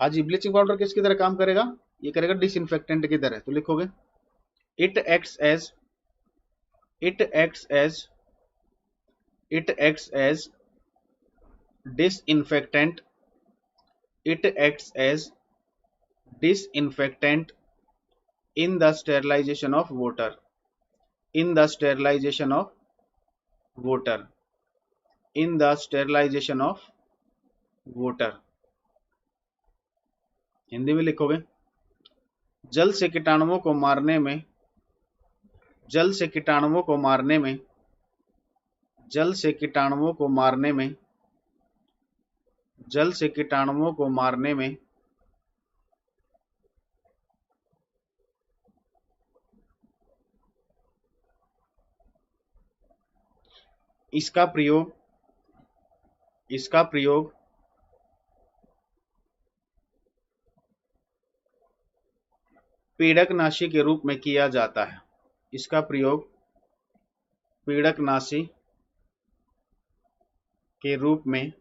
हाँ जी, ब्लीचिंग पाउडर किसकी तरह काम करेगा? ये करेगा डिसइंफेक्टेंट की तरह। तो लिखोगे it acts as it acts as it acts as disinfectant it acts as disinfectant in the sterilization of water, in the sterilization of water, in the sterilization of water। Hindi में लिखोगे जल से कीटाणुओं को मारने में, जल से कीटाणुओं को मारने में, जल से कीटाणुओं को मारने में, जल से कीटाणुओं को मारने में इसका प्रयोग, इसका प्रयोग पीड़कनाशी के रूप में किया जाता है। इसका प्रयोग पीड़कनाशी के रूप में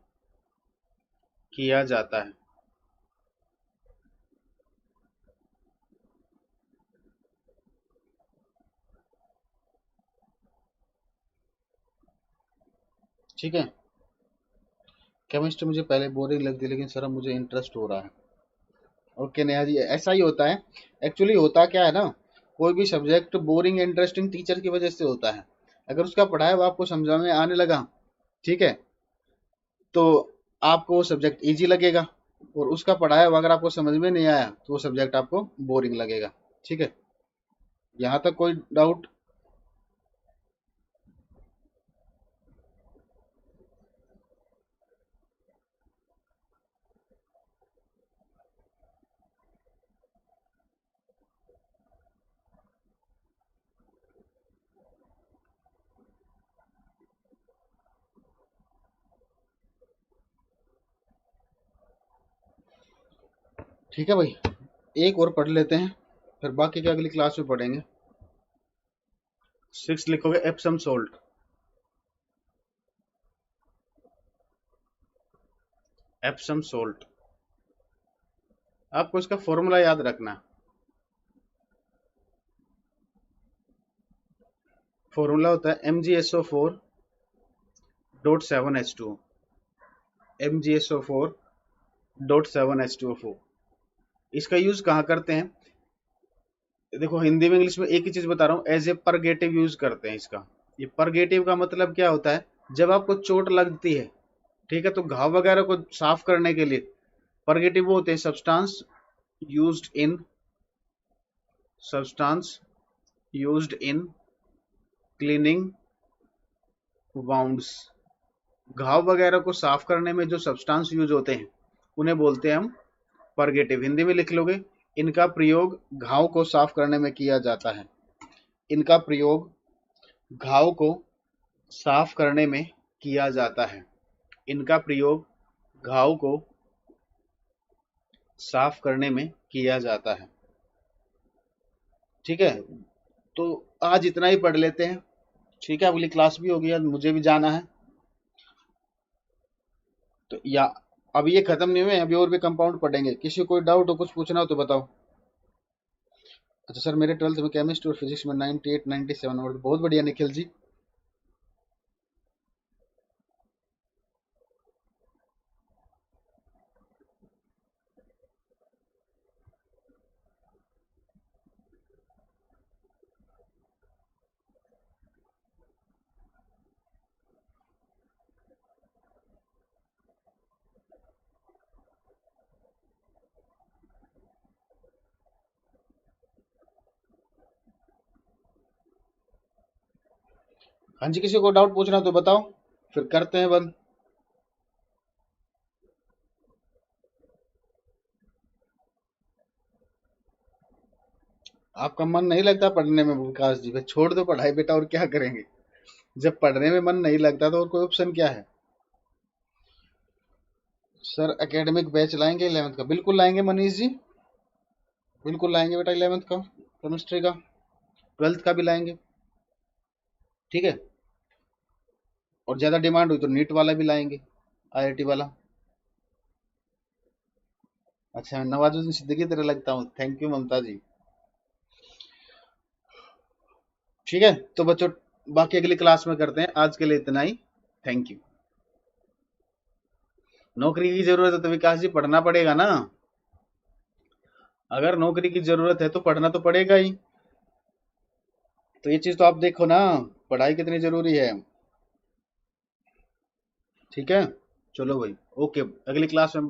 किया जाता है। ठीक है, केमिस्ट्री मुझे पहले बोरिंग लगती लेकिन सर अब मुझे इंटरेस्ट हो रहा है। ओके नेहा जी, ऐसा ही होता है। एक्चुअली होता क्या है ना, कोई भी सब्जेक्ट बोरिंग इंटरेस्टिंग टीचर की वजह से होता है। अगर उसका पढ़ाया हुआ आपको समझ में आने लगा, ठीक है, तो आपको वो सब्जेक्ट इजी लगेगा। और उसका पढ़ाया हुआ अगर आपको समझ में नहीं आया तो वो सब्जेक्ट आपको बोरिंग लगेगा। ठीक है, यहाँ तक कोई डाउट? ठीक है भाई, एक और पढ़ लेते हैं, फिर बाकी के अगली क्लास में पढ़ेंगे। 6 लिखोगे एप्सम सोल्ट। एप्सम सोल्ट, आपको इसका फॉर्मूला याद रखना। फॉर्मूला होता है MgSO4.7H2। MgSO4.7H2O4। इसका यूज कहाँ करते हैं? देखो हिंदी में इंग्लिश में एक ही चीज बता रहा हूँ, एज ए परगेटिव यूज करते हैं इसका। ये परगेटिव का मतलब क्या होता है? जब आपको चोट लगती है, ठीक है, तो घाव वगैरह को साफ करने के लिए परगेटिव वो होते हैं substance used in cleaning wounds. घाव वगैरह को साफ करने में जो सब्सटेंस यूज होते हैं उन्हें बोलते हैं हम परगेटिव। हिंदी में लिख लोगे, इनका प्रयोग घाव को साफ करने में किया जाता है। इनका प्रयोग घाव को साफ करने में किया जाता है। इनका प्रयोग घाव को साफ करने में किया जाता है। ठीक है, तो आज इतना ही पढ़ लेते हैं। ठीक है, अगली क्लास भी होगी, आज मुझे भी जाना है। तो या अभी ये खत्म नहीं हुए, अभी और भी कंपाउंड पढ़ेंगे। किसी को कोई डाउट हो, कुछ पूछना हो तो बताओ। अच्छा सर, मेरे 12th में केमिस्ट्री और फिजिक्स में 98 97 और बहुत बढ़िया निखिल जी। हाँ जी, किसी को डाउट पूछना हो तो बताओ, फिर करते हैं बंद। आपका मन नहीं लगता पढ़ने में विकास जी? भाई छोड़ दो पढ़ाई बेटा, और क्या करेंगे? जब पढ़ने में मन नहीं लगता तो और कोई ऑप्शन क्या है? सर एकेडमिक बैच लाएंगे 11th का? बिल्कुल लाएंगे मनीष जी, बिल्कुल लाएंगे बेटा। 11th का केमिस्ट्री का, 12th का भी लाएंगे। ठीक है, और ज्यादा डिमांड हुई तो नीट वाला भी लाएंगे, IIT वाला। अच्छा, मैं नवाजुद्दीन सिद्दीकी तरह लगता हूँ? थैंक यू ममता जी। ठीक है, तो बच्चों बाकी अगली क्लास में करते हैं, आज के लिए इतना ही। Thank you. नौकरी की जरूरत है तो विकास जी पढ़ना पड़ेगा ना। अगर नौकरी की जरूरत है तो पढ़ना तो पड़ेगा ही। तो ये चीज तो आप देखो ना, पढ़ाई कितनी जरूरी है। ठीक है, चलो भाई, ओके, अगली क्लास में